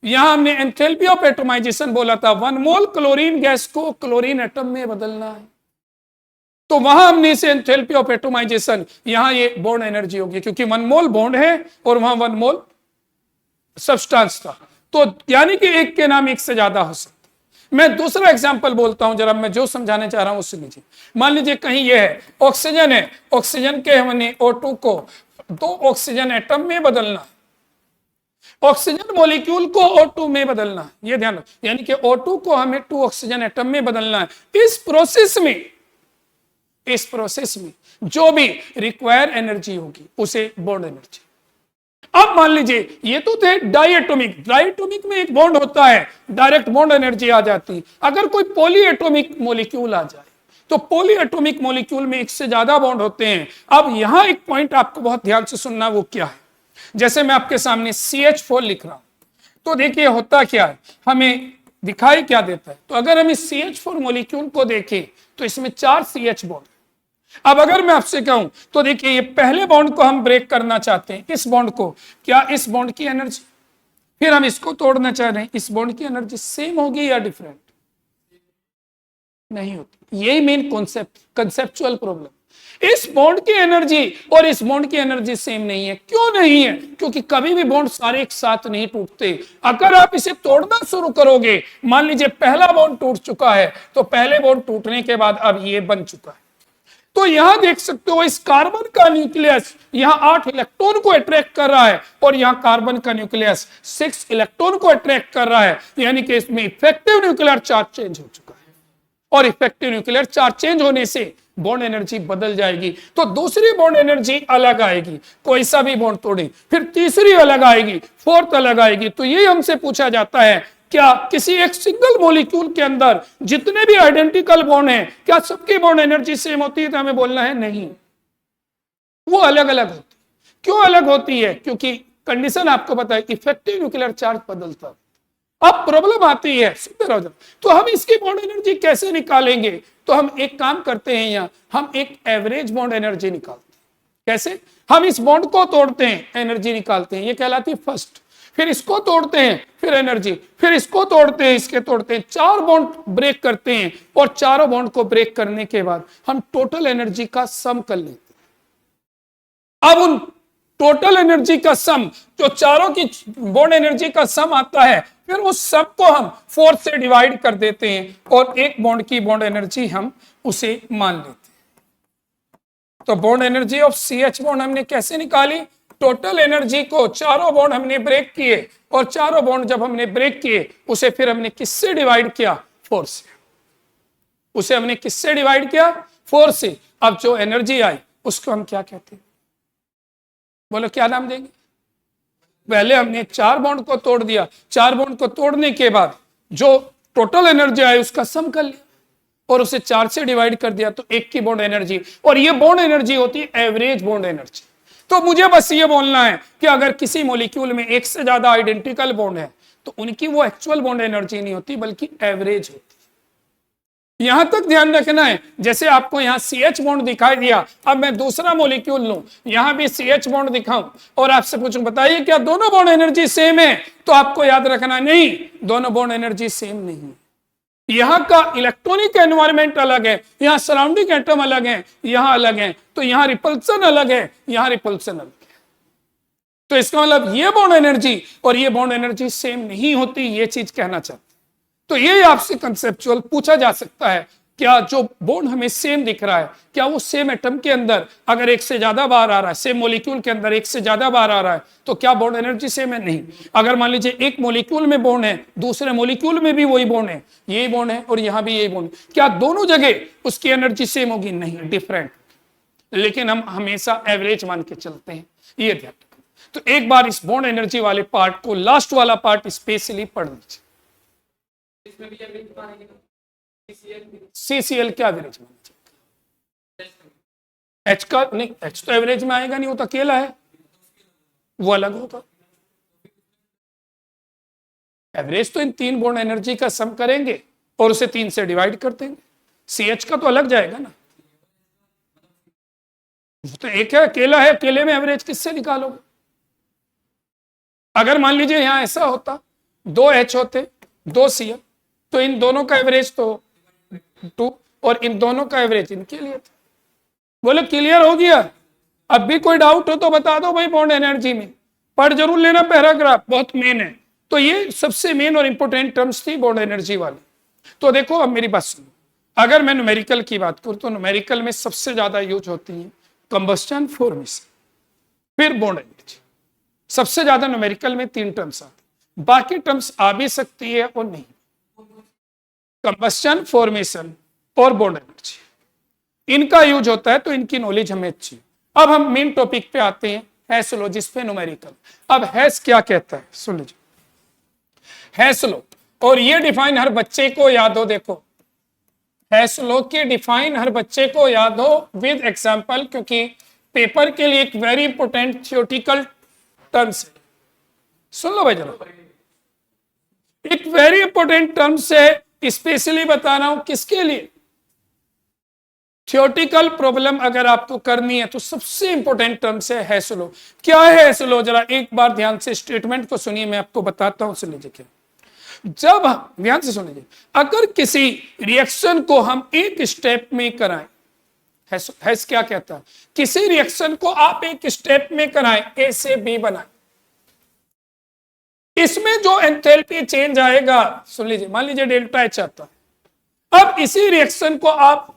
S1: यहां हमने एंथैल्पी ऑफ एटमाइजेशन बोला था, 1 मोल क्लोरीन गैस को क्लोरीन एटम में बदलना है। तो वहां हमने इसे एंथैल्पी ऑफ एटमाइजेशन, यहां ये बॉन्ड एनर्जी होगी, क्योंकि 1 मोल बॉन्ड है और वहां 1 मोल सब्सटेंस था। तो यानी कि एक के नाम एक से ज्यादा हो सकता। मैं दूसरा एग्जांपल बोलता हूं, जरा मैं जो समझाने चाह रहा हूं उससे लीजिए। मान लीजिए कहीं यह है ऑक्सीजन है, ऑक्सीजन के हमने O2 को 2 ऑक्सीजन एटम में बदलना है, ऑक्सीजन मॉलिक्यूल को O2 में बदलना है, ये ध्यान रखो। यानी कि O2 को हमें 2 ऑक्सीजन एटम में बदलना है। इस प्रोसेस में जो भी रिक्वायर एनर्जी होगी उसे बॉन्ड एनर्जी। अब मान लीजिए ये तो थे डाइएटॉमिक, डाइएटॉमिक में एक बॉन्ड होता है, डायरेक्ट बॉन्ड एनर्जी आ जाती। अगर कोई पॉलीएटॉमिक मॉलिक्यूल आ जाए, तो पॉलीएटॉमिक मॉलिक्यूल में एक से ज्यादा बॉन्ड होते हैं। अब यहां एक पॉइंट आपको बहुत ध्यान से सुनना, वो क्या है। जैसे मैं आपके सामने CH4 लिख रहा हूं, तो देखिए होता क्या है, हमें दिखाई क्या देता है। तो अगर हम इस CH4 मॉलिक्यूल को देखें तो इसमें 4 CH बॉन्ड। अब अगर मैं आपसे कहूं तो देखिए, ये पहले बॉन्ड को हम ब्रेक करना चाहते हैं, इस बॉन्ड को, क्या इस बॉन्ड की एनर्जी, फिर हम इसको तोड़ना चाह रहे हैं, इस बॉन्ड की एनर्जी सेम होगी या डिफरेंट? नहीं होती। यही मेन कॉन्सेप्ट, कंसेप्चुअल प्रॉब्लम। इस बॉन्ड की एनर्जी और इस बॉन्ड की एनर्जी सेम नहीं है। क्यों नहीं है? क्योंकि कभी भी बॉन्ड सारे एक साथ नहीं टूटते। अगर आप इसे तोड़ना शुरू करोगे, मान लीजिए पहला बॉन्ड टूट चुका है, तो पहले बॉन्ड टूटने के बाद अब ये बन चुका है। तो यहां देख सकते हो इस कार्बन का न्यूक्लियस यहां 8 इलेक्ट्रॉन को अट्रैक्ट कर रहा है, और यहां कार्बन का न्यूक्लियस 6 इलेक्ट्रॉन को अट्रैक्ट कर रहा है। यानी कि इसमें इफेक्टिव न्यूक्लियर चार्ज चेंज हो चुका है, और इफेक्टिव न्यूक्लियर चार्ज चेंज होने से बॉन्ड एनर्जी बदल जाएगी। तो दूसरी बॉन्ड एनर्जी अलग आएगी, कोई सा भी बॉन्ड तोड़े, फिर तीसरी अलग आएगी, 4th अलग आएगी। तो ये हमसे पूछा जाता है, क्या किसी एक सिंगल मॉलिक्यूल के अंदर जितने भी आइडेंटिकल बॉन्ड हैं, क्या सबकी बॉन्ड एनर्जी सेम होती है? तो हमें बोलना है नहीं, वो अलग अलग होती है। क्यों अलग होती है? क्योंकि कंडीशन आपको पता है, इफेक्टिव न्यूक्लियर चार्ज बदलता है। अब प्रॉब्लम आती है, तो हम इसकी बॉन्ड एनर्जी कैसे निकालेंगे? तो हम एक काम करते हैं, यहां हम एक एवरेज बॉन्ड एनर्जी निकालते हैं। कैसे? हम इस बॉन्ड को तोड़ते हैं, एनर्जी निकालते हैं, ये कहलाती है फर्स्ट। फिर इसको तोड़ते हैं, फिर एनर्जी, फिर इसको तोड़ते हैं, इसके तोड़ते हैं, 4 बॉन्ड ब्रेक करते हैं, और चारों बॉन्ड को ब्रेक करने के बाद हम टोटल एनर्जी का सम कर लेते हैं। अब उन टोटल एनर्जी का सम, जो चारों की बॉन्ड एनर्जी का सम आता है, फिर उस सब को हम 4 से डिवाइड कर देते हैं, और एक बॉन्ड की बॉन्ड एनर्जी हम उसे मान लेते हैं। तो bond energy of CH bond हमने कैसे निकाली? टोटल एनर्जी को चारों बॉन्ड हमने ब्रेक किए, और चारों बॉन्ड जब हमने ब्रेक किए उसे फिर हमने किससे डिवाइड किया? 4 से। उसे हमने किससे डिवाइड किया? 4 से। अब जो एनर्जी आई उसको हम क्या कहते हैं? बोलो क्या नाम देंगे? पहले हमने 4 बॉन्ड को तोड़ दिया, 4 बॉन्ड को तोड़ने के बाद जो टोटल एनर्जी आई उसका सम कर लिया और उसे 4 से डिवाइड कर दिया, तो 1 की बॉन्ड एनर्जी, और ये बॉन्ड एनर्जी होती है एवरेज बॉन्ड एनर्जी। तो मुझे बस ये बोलना है कि अगर किसी मॉलिक्यूल में 1 से ज्यादा आइडेंटिकल बॉन्ड है तो उनकी वो एक्चुअल बॉन्ड एनर्जी नहीं होती बल्कि एवरेज होती है। यहां तक ध्यान रखना है। जैसे आपको यहाँ CH बॉन्ड दिखाई दिया, अब मैं दूसरा मॉलिक्यूल लूं, यहां भी CH बॉन्ड दिखाऊं और आपसे पूछूं बताइए क्या दोनों बॉन्ड एनर्जी सेम है? तो आपको याद रखना नहीं, दोनों बॉन्ड एनर्जी सेम नहीं है। यहाँ का इलेक्ट्रॉनिक एनवायरमेंट अलग है, यहाँ सराउंडिंग एटम अलग है, यहाँ अलग है, तो यहाँ रिपल्सन अलग है, यहाँ रिपल्सन अलग है। तो इसका मतलब ये बॉन्ड एनर्जी और ये बॉन्ड एनर्जी सेम नहीं होती, ये चीज कहना चाहते। तो ये आपसे कंसेप्चुअल पूछा जा सकता है, क्या जो बॉन्ड हमें सेम दिख रहा है क्या वो सेम एटम के अंदर अगर 1 से ज्यादा बार आ रहा है, सेम मॉलिक्यूल के अंदर 1 से ज्यादा बार आ रहा है, तो क्या बॉन्ड एनर्जी सेम है? नहीं। अगर मान लीजिए एक मॉलिक्यूल में बॉन्ड है, दूसरे मॉलिक्यूल में भी वही बॉन्ड है, यही बॉन्ड है और यहां भी यही बॉन्ड, क्या दोनों जगह उसकी एनर्जी सेम होगी? नहीं, डिफरेंट। लेकिन हम हमेशा एवरेज मान के चलते हैं, ये ध्यान रखना। तो एक बार इस बॉन्ड एनर्जी वाले पार्ट को, लास्ट वाला पार्ट स्पेशली पढ़ लीजिए। CCl क्या एवरेज में? H का नहीं, H तो एवरेज में आएगा नहीं, वो तो अकेला है, वो अलग होगा। एवरेज तो इन 3 बॉन्ड एनर्जी का सम करेंगे और उसे 3 से डिवाइड कर देंगे। CH का तो अलग जाएगा ना, तो एक है, अकेला है, अकेले में एवरेज किससे निकालोगे? अगर मान लीजिए यहां ऐसा होता, 2 H होते, 2 Cl, तो इन दोनों का एवरेज तो 2 और इन दोनों का एवरेज इनके लिए था। बोले क्लियर हो गया? अब भी कोई डाउट हो तो बता दो भाई। बॉन्ड एनर्जी में पढ़ जरूर लेना, पैराग्राफ बहुत मेन है। तो ये सबसे मेन और इंपोर्टेंट टर्म्स थी बॉन्ड एनर्जी वाली। तो देखो अब मेरी बात सुनो, अगर मैं न्यूमेरिकल की बात करूं तो न्यूमेरिकल में सबसे ज्यादा यूज होती है कंबस्टन, फॉर्मेशन, फिर बॉन्ड एनर्जी। सबसे ज्यादा न्यूमेरिकल में 3 टर्म्स आती, बाकी टर्म्स आ भी सकती है और नहीं। कंबस्टन, फॉर्मेशन और बॉन्ड एनर्जी, इनका यूज होता है, तो इनकी नॉलेज हमें अच्छी। अब हम मेन टॉपिक पे आते हैं, हैश लॉ, जिस पे न्यूमेरिकल। अब हैश क्या कहता है सुन लीजिए, हैश लॉ, और ये डिफाइन हर बच्चे को याद हो। देखो हैश लॉ की डिफाइन हर बच्चे को याद हो विद एग्जांपल, क्योंकि पेपर के लिए एक वेरी इंपोर्टेंट थियोरेटिकल टर्म्स है। सुन लो भाई जरा, एक वेरी इंपोर्टेंट टर्म्स है, स्पेशली बता रहा हूं किसके लिए? थियोरेटिकल प्रॉब्लम अगर आपको करनी है तो सबसे इंपॉर्टेंट टर्म्स है हैश लॉ। क्या है हैश लॉ? जरा एक बार ध्यान से स्टेटमेंट को सुनिए, मैं आपको बताता हूं। सुन लीजिए, क्या जब हम ध्यान से सुन लीजिए, अगर किसी रिएक्शन को हम एक स्टेप में कराएं, हैश क्या कहता है? किसी रिएक्शन को आप एक स्टेप में कराएं, ए से बी बनाएं, इसमें जो एंथैल्पी चेंज आएगा, सुन लीजिए, मान लीजिए डेल्टा H आता है। अब इसी रिएक्शन को आप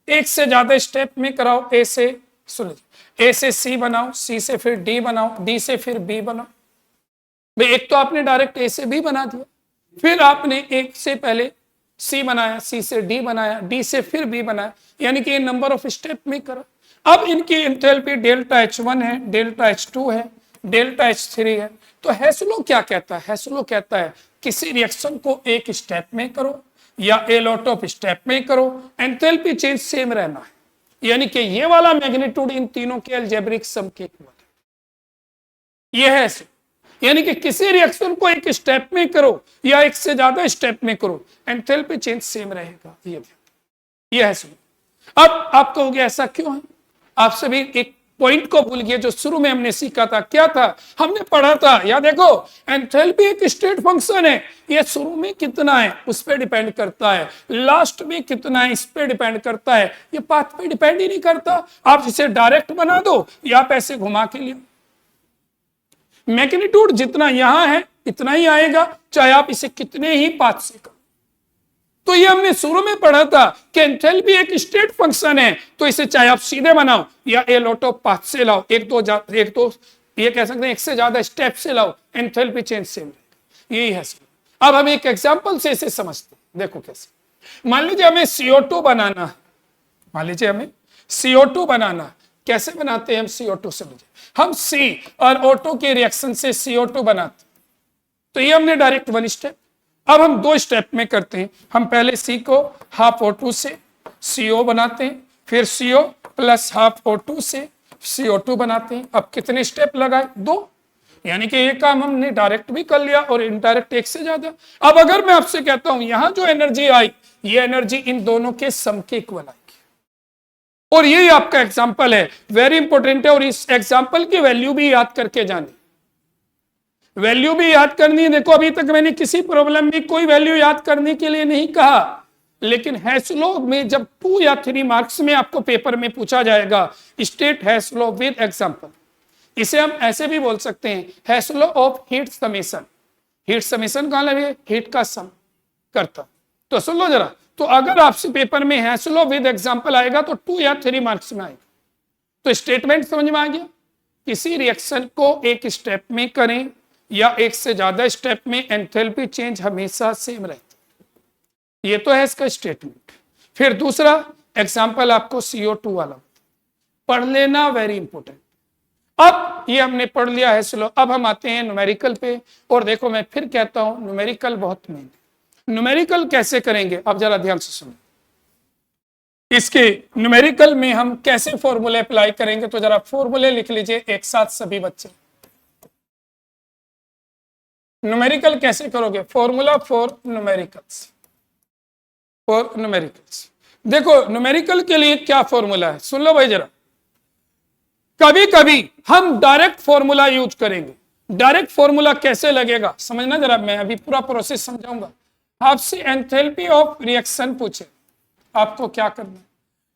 S1: एक से ज्यादा स्टेप में कराओ, ए से, सुन लीजिए, ए से सी बनाओ, सी से फिर डी बनाओ, डी से फिर बी बनाओ। भाई एक तो आपने डायरेक्ट ए से बी बना दिया, फिर आपने एक से पहले सी बनाया, सी से डी बनाया, डी से फिर बी बनाया, यानी कि नंबर ऑफ स्टेप में करा। अब इनकी एंथैल्पी डेल्टा H1 है, डेल्टा H2 है, डेल्टा H3 है। तो हैश लॉ क्या कहता है? हैश लॉ कहता है किसी रिएक्शन को एक स्टेप में करो या ए लॉट ऑफ स्टेप में करो, एंथैल्पी चेंज सेम रहना है, यानी कि ये वाला मैग्नीट्यूड इन तीनों के अलजेब्रिक सम के इक्वल है। ये है, यानी कि किसी रिएक्शन को एक स्टेप में करो या एक से ज्यादा स्टेप में करो, एंथैल्पी चेंज सेम रहेगा। ये है। अब आप कहोगे ऐसा क्यों है? आप सभी एक पॉइंट को भूल गए जो शुरू में हमने सीखा था। क्या था? हमने पढ़ा था, या देखो एंथैल्पी एक स्टेट फंक्शन है, ये शुरू में कितना है उस पर डिपेंड करता है, लास्ट में कितना है इस पे डिपेंड करता है, ये पाथ पे डिपेंड ही नहीं करता। आप इसे डायरेक्ट बना दो या आप ऐसे घुमा के लिए, मैग्नीट्यूड जितना यहां है इतना ही आएगा, चाहे आप इसे कितने ही पाथ से करो। तो ये हमने शुरू में पढ़ा था कि एंथैल्पी एक स्टेट फंक्शन है, तो इसे चाहे आप सीधे बनाओ या ए लॉट ऑफ पाथ से लाओ, एक दो ये कह सकते हैं एक से ज्यादा स्टेप से लाओ, एंथैल्पी चेंज सेम रहेगा। यही है। अब हम एक एग्जांपल से इसे समझते हैं, देखो कैसे। मान लीजिए हमें CO2 बनाना, मान लीजिए हमें CO2 बनाना, कैसे बनाते हैं हम CO2 से? हम C और O2 के रिएक्शन से CO2 बनाते हैं, तो ये हमने डायरेक्ट वन स्टेप। अब हम दो स्टेप में करते हैं। हम पहले C को हाफ O2 से CO बनाते हैं, फिर CO प्लस हाफ O2 से CO2 बनाते हैं। अब कितने स्टेप लगाए? 2। यानी कि ये काम हमने डायरेक्ट भी कर लिया और इनडायरेक्ट एक से ज्यादा। अब अगर मैं आपसे कहता हूं यहां जो एनर्जी आई, ये एनर्जी इन दोनों के सम के इक्वल आएगी, और यही आपका एग्जाम्पल है, वेरी इंपॉर्टेंट है। और इस एग्जाम्पल की वैल्यू भी याद करके जानी, वैल्यू भी याद करनी है। देखो अभी तक मैंने किसी प्रॉब्लम में कोई वैल्यू याद करने के लिए नहीं कहा, लेकिन हैश लॉ में जब 2 या 3 मार्क्स में आपको पेपर में पूछा जाएगा state hash law with example, इसे हम ऐसे भी बोल सकते हैं hash law of heat summation. Heat summation का मतलब है हीट का सम करता। तो सुन लो जरा, तो अगर आपसे पेपर में हैश लॉ विद एग्जांपल आएगा तो 2 या 3 मार्क्स में आएगा। तो स्टेटमेंट समझ में आ गया? किसी रिएक्शन को एक स्टेप में करें या एक से ज्यादा स्टेप में, एंथैल्पी चेंज हमेशा सेम रहती है। ये तो है इसका स्टेटमेंट। फिर दूसरा एग्जांपल आपको CO2 वाला पढ़ लेना, वेरी इंपॉर्टेंट। अब ये हमने पढ़ लिया है, चलो अब हम आते हैं न्यूमेरिकल पे। और देखो मैं फिर कहता हूं न्यूमेरिकल बहुत मेन है। न्यूमेरिकल कैसे करेंगे? अब जरा ध्यान से सुनो, इसके न्यूमेरिकल में हम कैसे फॉर्मूले अप्लाई करेंगे, तो जरा फॉर्मूले लिख लीजिए एक साथ सभी बच्चे। न्यूमेरिकल कैसे करोगे? Formula for numericals, for numericals. देखो न्यूमेरिकल के लिए क्या फॉर्मूला है, सुन लो भाई जरा। कभी कभी हम डायरेक्ट फॉर्मूला यूज करेंगे। डायरेक्ट फॉर्मूला कैसे लगेगा समझना जरा, मैं अभी पूरा प्रोसेस समझाऊंगा। आपसे एंथैल्पी ऑफ रिएक्शन पूछे, आपको क्या करना है?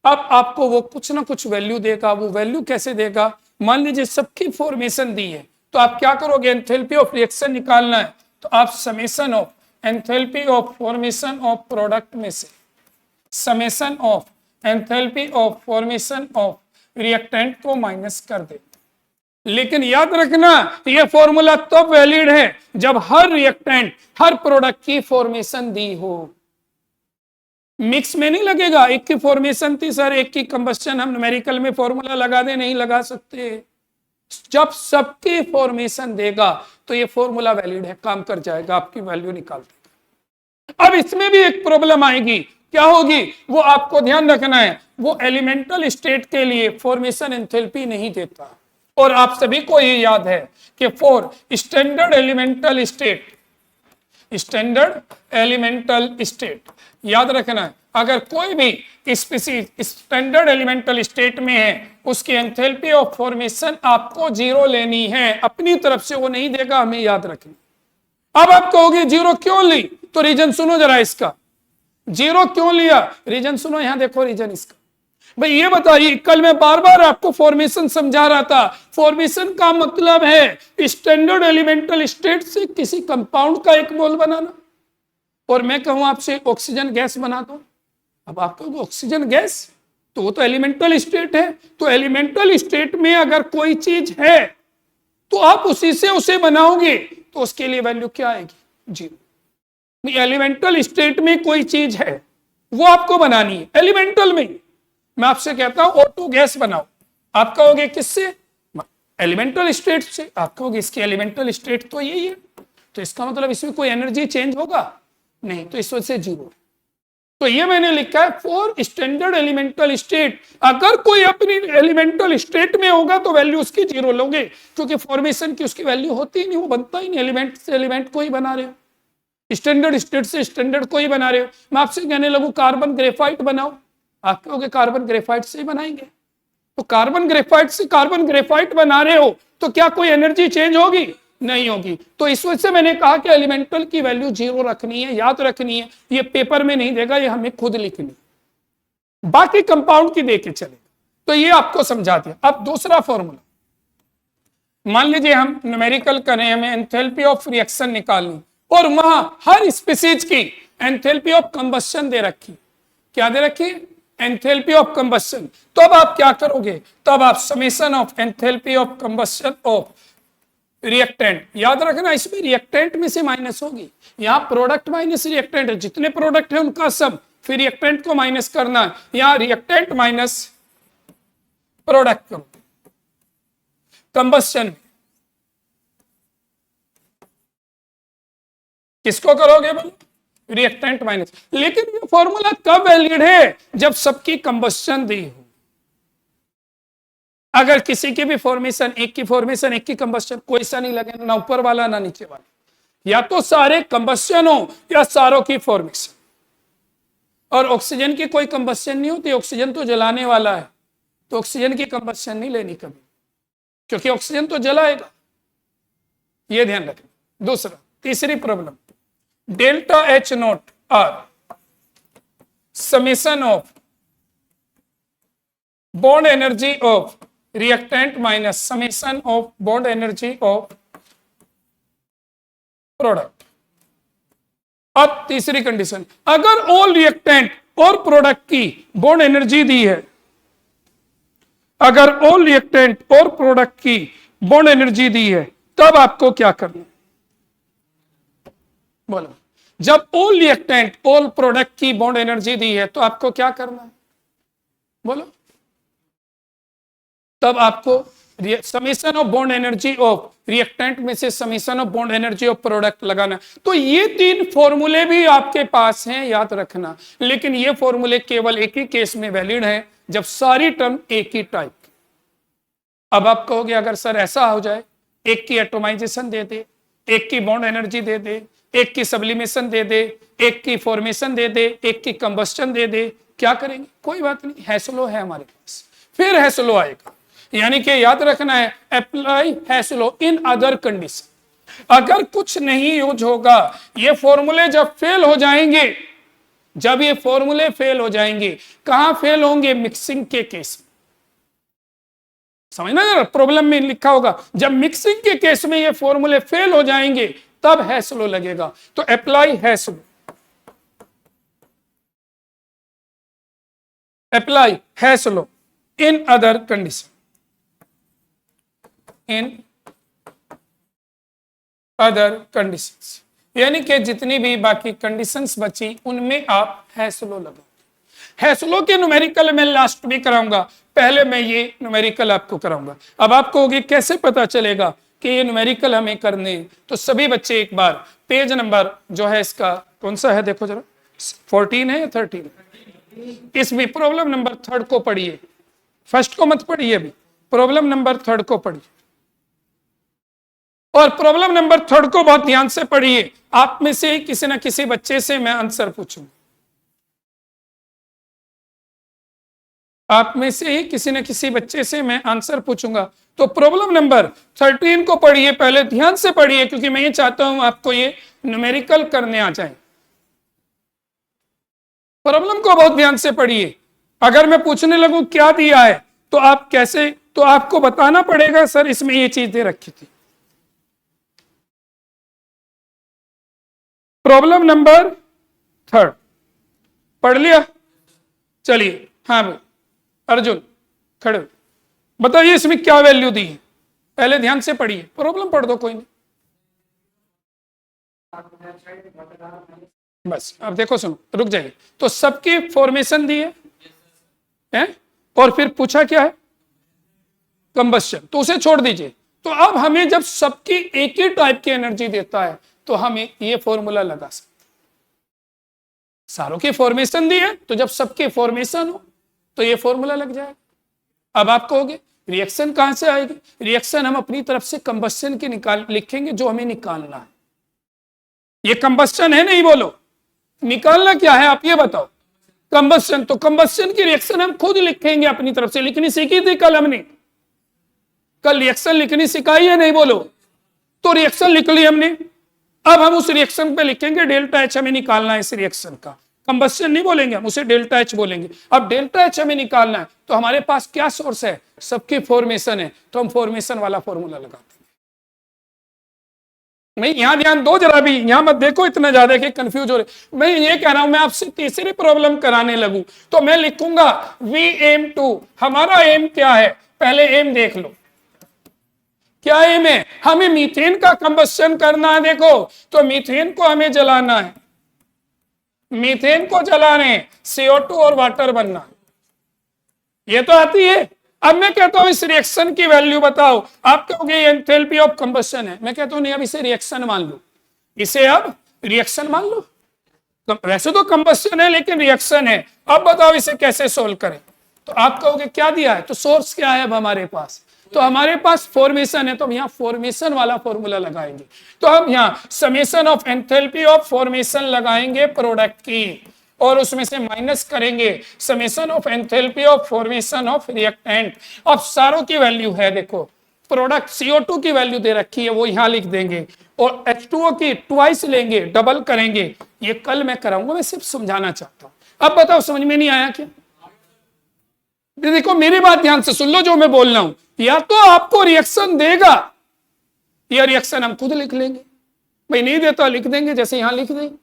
S1: अब आपको वो कुछ ना कुछ वैल्यू देगा। वो वैल्यू कैसे देगा? मान लीजिए सबकी फॉर्मेशन दी है, तो आप क्या करोगे? एंथैल्पी ऑफ रिएक्शन निकालना है, तो आप summation of enthalpy of formation of product में से summation of enthalpy of formation of reactant को माइनस कर दे। लेकिन याद रखना यह फॉर्मूला तो वैलिड है जब हर रिएक्टेंट, हर प्रोडक्ट की फॉर्मेशन दी हो। मिक्स में नहीं लगेगा। एक की फॉर्मेशन थी सर, एक की कंबस्टन, हम न्यूमेरिकल में फॉर्मूला लगा दे, नहीं लगा सकते। जब सबकी फॉर्मेशन देगा तो ये फॉर्मूला वैलिड है, काम कर जाएगा, आपकी वैल्यू निकाल देगा। अब इसमें भी एक प्रॉब्लम आएगी, क्या होगी? वो आपको ध्यान रखना है, वो एलिमेंटल स्टेट के लिए फॉर्मेशन एंथैल्पी नहीं देता। और आप सभी को ये याद है कि for standard elemental state, standard elemental state याद रखना है, अगर कोई भी स्पीसीज स्टैंडर्ड एलिमेंटल स्टेट में है, उसकी एंथैल्पी ऑफ फॉर्मेशन आपको 0 लेनी है। अपनी तरफ से वो नहीं देगा, हमें याद रखना। अब आप कहोगे 0 क्यों ली? तो रीजन सुनो जरा इसका। 0 क्यों लिया? रीजन सुनो, यहां देखो रीजन इसका। भाई ये बताइए, कल मैं बार बार आपको फॉर्मेशन समझा रहा था। फॉर्मेशन का मतलब है स्टैंडर्ड एलिमेंटल स्टेट से किसी कंपाउंड का एक मोल बनाना। और मैं कहूं आपसे ऑक्सीजन गैस बना दो, अब आप कहोगे ऑक्सीजन गैस, तो वो तो एलिमेंटल स्टेट है। तो एलिमेंटल स्टेट में अगर कोई चीज है तो आप उसी से उसे बनाओगे, तो उसके लिए वैल्यू क्या आएगी? 0। एलिमेंटल स्टेट में कोई चीज है, वो आपको बनानी है। एलिमेंटल में मैं आपसे कहता हूं O2 गैस बनाओ, आप कहोगे किससे? एलिमेंटल स्टेट से। आप कहोगे इसकी एलिमेंटल स्टेट तो यही है, तो इसका मतलब इसमें कोई एनर्जी चेंज होगा? नहीं, तो इस वजह से 0। तो ये मैंने लिखा है फॉर स्टैंडर्ड एलिमेंटल स्टेट। अगर कोई अपनी एलिमेंटल स्टेट में होगा तो वैल्यू उसकी 0 लोगे, क्योंकि फॉर्मेशन की उसकी वैल्यू होती ही नहीं, वो बनता ही नहीं। एलिमेंट से एलिमेंट को ही बना रहे हो, स्टैंडर्ड स्टेट से स्टैंडर्ड को ही बना रहे हो। मैं आपसे कहने लगूं कार्बन ग्रेफाइट बनाओ, आप कहोगे कार्बन ग्रेफाइट से ही बनाएंगे। तो कार्बन ग्रेफाइट से कार्बन ग्रेफाइट बना रहे हो तो क्या कोई एनर्जी चेंज होगी? नहीं होगी। तो इस वजह से मैंने कहा कि एलिमेंटल की वैल्यू 0 रखनी है, याद रखनी है। ये पेपर में नहीं देगा, ये हमें खुद लिखनी, बाकी कंपाउंड की देके चलेगा। तो ये आपको समझा दिया। अब दूसरा फॉर्मूला, मान लीजिए हम न्यूमेरिकल करें, हमें एंथैल्पी ऑफ रिएक्शन निकालनी, और वहां हर स्पीसीज की एंथैल्पी ऑफ कंबस्शन दे रखी, क्या दे रखी? Enthalpy of combustion. तो अब आप क्या करोगे? तो अब आप summation of enthalpy of combustion of reactant, याद रखना इसमें रिएक्टेंट में से माइनस होगी, यहाँ प्रोडक्ट माइनस रिएक्टेंट है, जितने प्रोडक्ट है उनका सब, फिर रिएक्टेंट को माइनस करना है, यहाँ रिएक्टेंट माइनस प्रोडक्ट करो कंबस्शन में। किसको करोगे बोलो? Reactant minus. लेकिन ये फॉर्मूला कब वैलिड है? जब सबकी कंबस्शन दी हो। अगर किसी की भी फॉर्मेशन, एक की फॉर्मेशन एक की कंबस्शन, कोई सा नहीं लगेगा, ना ऊपर वाला ना नीचे वाला, या तो सारे कंबस्शन हो या सारों की फॉर्मेशन। और ऑक्सीजन की कोई कंबस्शन नहीं होती, ऑक्सीजन तो जलाने वाला है, तो ऑक्सीजन की कंबस्शन नहीं लेनी कभी, क्योंकि ऑक्सीजन तो जलाएगा, ये ध्यान रखना। दूसरा, तीसरी problem, delta H naught are summation of bond energy of reactant minus summation of bond energy of product. अब तीसरी कंडीशन, अगर ऑल रिएक्टेंट और प्रोडक्ट की बॉन्ड एनर्जी दी है, अगर ऑल रिएक्टेंट और प्रोडक्ट की बॉन्ड एनर्जी दी है, तब आपको क्या करना? बोलो, जब ऑल रिएक्टेंट ऑल प्रोडक्ट की बॉन्ड एनर्जी दी है तो आपको क्या करना है? बोलो, तब आपको summation of bond energy of reactant में से summation of bond energy of product लगाना। तो ये तीन फॉर्मूले भी आपके पास हैं, याद रखना, लेकिन ये फॉर्मूले केवल एक ही केस में वैलिड है, जब सारी टर्म एक ही टाइप। अब आप कहोगे अगर सर ऐसा हो जाए, एक की एटोमाइजेशन दे दे, एक की बॉन्ड एनर्जी दे दे, एक की सब्लिमेशन दे दे, एक की फॉर्मेशन दे दे, एक की कंबस्टन दे दे, क्या करेंगे? कोई बात नहीं, हैसलो है हमारे पास, फिर हैसलो आएगा। यानी कि याद रखना है, apply Hess law in other condition. अगर कुछ नहीं यूज होगा, ये फॉर्मूले जब फेल हो जाएंगे, जब ये फॉर्मूले फेल हो जाएंगे, कहां फेल होंगे? मिक्सिंग के केस में। समझना जरा, प्रॉब्लम में लिखा होगा, जब मिक्सिंग के केस में ये फॉर्मूले फेल हो जाएंगे तब हैसलो लगेगा। तो apply Hess law, apply Hess law in other condition, in other conditions, यानी कि जितनी भी बाकी कंडीशंस बची उनमें आप हैसलो लगाओ। हैसलो के न्यूमेरिकल मैं लास्ट में कराऊंगा, पहले मैं ये न्यूमेरिकल आपको कराऊंगा। अब आपको होगी कैसे पता चलेगा कि ये न्यूमेरिकल हमें करने? तो सभी बच्चे एक बार पेज नंबर जो है इसका कौन सा है देखो जरा, 14 है या 13? इसमें प्रॉब्लम नंबर 3 को पढ़िए, फर्स्ट को मत पढ़िए, अभी प्रॉब्लम नंबर 3 को पढ़िए, और प्रॉब्लम नंबर 3 को बहुत ध्यान से पढ़िए। आप में से किसी ना किसी बच्चे से मैं आंसर पूछूंगा, आप में से ही किसी न किसी बच्चे से मैं आंसर पूछूंगा। तो प्रॉब्लम नंबर 13 को पढ़िए, पहले ध्यान से पढ़िए, क्योंकि मैं ये चाहता हूं आपको ये न्यूमेरिकल करने आ जाए। प्रॉब्लम को बहुत ध्यान से पढ़िए। अगर मैं पूछने लगूं क्या दिया है तो आप कैसे, तो आपको बताना पड़ेगा सर इसमें ये चीज दे रखी थी। प्रॉब्लम नंबर 3 पढ़ लिया? चलिए, हाँ भाई अर्जुन खड़े बताइए इसमें क्या वैल्यू दी है, पहले ध्यान से पढ़िए, प्रॉब्लम पढ़ दो कोई नहीं। बस अब देखो सुनो, रुक जाइए। तो सबकी फॉर्मेशन दी है और फिर पूछा क्या है? कंबस्शन, तो उसे छोड़ दीजिए। तो अब हमें जब सबकी एक ही टाइप की एनर्जी देता है तो हमें ये फॉर्मूला लगा सकते, सारों की फॉर्मेशन दी है तो जब सबकी फॉर्मेशन हो तो ये फॉर्मूला लग जाएगा। अब आप कहोगे रिएक्शन कहां से आएगी? रिएक्शन हम अपनी तरफ से कंबस्शन की लिखेंगे जो हमें निकालना है। ये कंबस्शन है, नहीं बोलो, निकालना क्या है आप ये बताओ? कंबस्शन। तो कंबस्शन की रिएक्शन हम खुद लिखेंगे अपनी तरफ से, लिखनी सीखी थी कल हमने, कल रिएक्शन लिखनी सिखाई है, नहीं बोलो? तो रिएक्शन लिख ली हमने, अब हम उस रिएक्शन पे लिखेंगे डेल्टा एच हमें निकालना है इस रिएक्शन का। कंबस्शन नहीं बोलेंगे हम, उसे डेल्टा एच बोलेंगे। अब डेल्टा एच हमें निकालना है तो हमारे पास क्या सोर्स है? सबकी फॉर्मेशन है, तो हम फॉर्मेशन वाला फॉर्मूला लगाते हैं। नहीं, यहां ध्यान दो जरा भी, यहां मत देखो इतना ज्यादा कि कंफ्यूज हो रहे। मैं ये कह रहा हूं, मैं आपसे तीसरी प्रॉब्लम कराने लगूं तो मैं लिखूंगा वी एम टू। हमारा एम क्या है, पहले एम देख लो क्या एम है। हमें मीथेन का कंबस्शन करना है। देखो तो मीथेन को हमें जलाना है, मीथेन को जलाने CO2 और वाटर बनना, ये तो आती है। अब मैं कहता हूं इस रिएक्शन की वैल्यू बताओ, आप कहोगे एंथैल्पी ऑफ कंबस्शन है। मैं कहता हूं नहीं, अब इसे रिएक्शन मान लो, इसे अब रिएक्शन मान लो। तो वैसे तो कंबस्शन है लेकिन रिएक्शन है। अब बताओ इसे कैसे सोल्व करें। तो आप कहोगे क्या दिया है, तो सोर्स क्या है अब हमारे पास, तो हमारे पास फॉर्मेशन है, तो हम यहाँ फॉर्मेशन वाला फॉर्मूला लगाएंगे। तो हम यहाँ summation of enthalpy of formation लगाएंगे प्रोडक्ट की, और उसमें से माइनस करेंगे summation of enthalpy of formation of reactant. अब सारों की वैल्यू है, देखो प्रोडक्ट CO2 की वैल्यू दे रखी है, वो यहां लिख देंगे, और H2O की ट्वाइस लेंगे, डबल करेंगे। ये कल मैं कराऊंगा, मैं सिर्फ समझाना चाहता हूं। अब बताओ समझ में नहीं आया क्या? देखो मेरी बात ध्यान से सुन लो जो मैं बोल रहा हूं, या तो आपको रिएक्शन देगा या रिएक्शन हम खुद लिख लेंगे। भाई नहीं देता लिख देंगे, जैसे यहां लिख देंगे,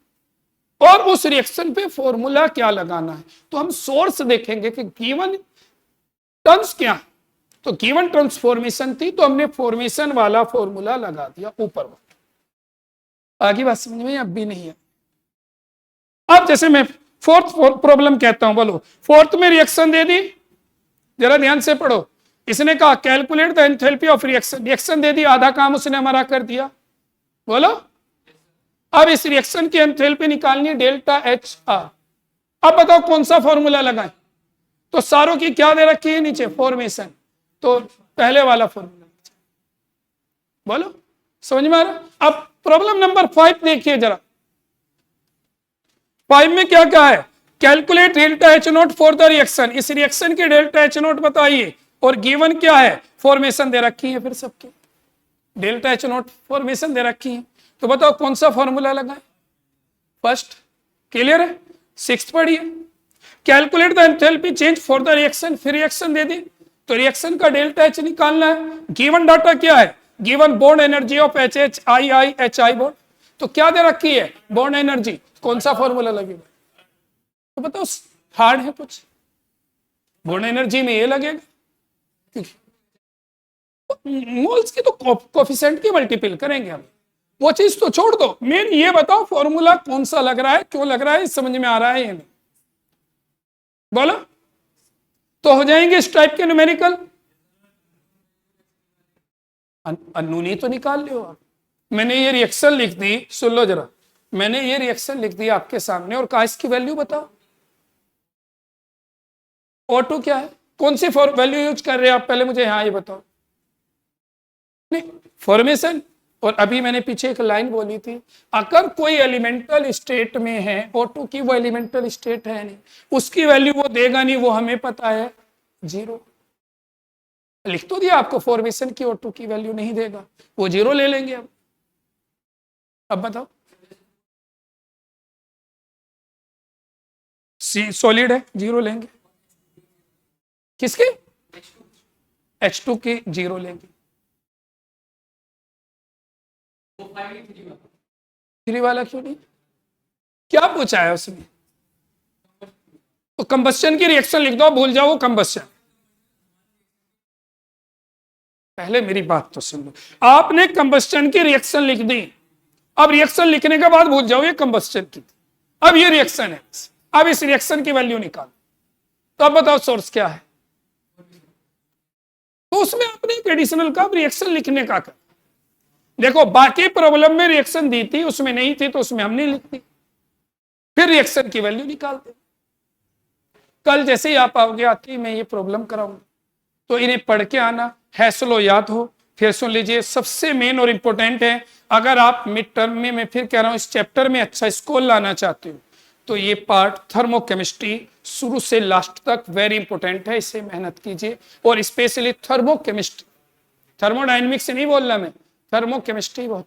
S1: और उस रिएक्शन पे फॉर्मूला क्या लगाना है। तो हम सोर्स देखेंगे कि गिवन टर्म्स क्या है। तो गिवन टर्म्स फॉर्मेशन थी, तो हमने फॉर्मेशन वाला फॉर्मूला लगा दिया ऊपर। आगे बात समझ में अब भी नहीं है। अब जैसे मैं फोर्थ प्रॉब्लम कहता हूं, बोलो फोर्थ में रिएक्शन दे दी, जरा ध्यान से पढ़ो। इसने कहा calculate the enthalpy of reaction, reaction दे दी, आधा काम उसने हमारा कर दिया। बोलो अब इस रिएक्शन की एंथैल्पी निकालनी है डेल्टा एच आर। अब बताओ कौन सा फॉर्मूला लगाएं। तो सारों की क्या दे रखी है नीचे, फॉर्मेशन, तो पहले वाला फॉर्मूला। बोलो समझ में आ रहा। अब प्रॉब्लम नंबर 5 देखिए जरा। 5 में क्या कहा है, calculate delta H note for the reaction. इस रिएक्शन की डेल्टा एच नोट बताइए, और गिवन क्या है, फॉर्मेशन दे रखी है, फिर सबकी डेल्टा एच नोट फॉर्मेशन दे रखी है। तो बताओ कौन सा फॉर्मूला लगाए। फर्स्ट क्लियर है, 6th पढ़िए। Calculate the enthalpy change for the reaction, फिर रिएक्शन दे दी, तो रिएक्शन का डेल्टा एच निकालना है। गिवन डाटा क्या है, given bond energy of HHII bond. तो क्या दे रखी है, बॉन्ड एनर्जी, कौन सा फॉर्मूला लगेगा। तो बताओ हार्ड है कुछ, बॉन्ड एनर्जी में ये लगेगा, मोल्स की तो कोफिशिएंट की मल्टीपल करेंगे हम, वो चीज तो छोड़ दो। मेन ये बताओ फॉर्मूला कौन सा लग रहा है, क्यों लग रहा है, समझ में आ रहा है ये नहीं। बोलो तो हो जाएंगे इस टाइप के न्यूमेरिकल। अनूनी तो निकाल लो आप। मैंने ये रिएक्शन लिख दी, सुन लो जरा, मैंने ये रिएक्शन लिख दी आपके सामने, और कहा इसकी वैल्यू बताओ। O2 क्या है, कौन सी वैल्यू यूज कर रहे हैं आप, पहले मुझे यहां ये बताओ। नहीं फॉर्मेशन, और अभी मैंने पीछे एक लाइन बोली थी, अगर कोई एलिमेंटल स्टेट में है O2 की, वो एलिमेंटल स्टेट है नहीं, उसकी वैल्यू वो देगा नहीं, वो हमें पता है 0। लिख तो दिया आपको, फॉर्मेशन की O2 की वैल्यू नहीं देगा, वो 0 ले लेंगे। अब बताओ सॉलिड है, 0 लेंगे। किसके, H2 के 0 लेंगे। 3 वाला क्यों नहीं, क्या पूछा है उसमें। तो कंबस्शन की रिएक्शन लिख दो, भूल जाओ कंबस्शन। पहले मेरी बात तो सुन लो, आपने कंबस्शन की रिएक्शन लिख दी, अब रिएक्शन लिखने के बाद भूल जाओ ये कंबस्शन की, अब ये रिएक्शन है। अब इस रिएक्शन की वैल्यू निकाल, तो अब बताओ सोर्स क्या है। तो उसमें आपने एक एडिशनल का रिएक्शन लिखने का कर। देखो बाकी प्रॉब्लम में रिएक्शन दी थी, उसमें नहीं थी, तो उसमें हम नहीं लिखती, फिर रिएक्शन की वैल्यू निकालते। कल जैसे ही आप आओगे आती मैं ये प्रॉब्लम कराऊंगा, तो इन्हें पढ़ के आना, हैसलो याद हो। फिर सुन लीजिए, सबसे मेन और इंपॉर्टेंट है, अगर आप मिड टर्म में, मैं फिर कह रहा हूं, इस चैप्टर में अच्छा स्कोर लाना चाहते हो, तो ये पार्ट थर्मोकेमिस्ट्री शुरू से लास्ट तक वेरी इंपॉर्टेंट है, इसे मेहनत कीजिए। और स्पेशली थर्मोकेमिस्ट्री, थर्मोडायनेमिक्स से नहीं बोल रहा मैं, थर्मोकेमिस्ट्री बहुत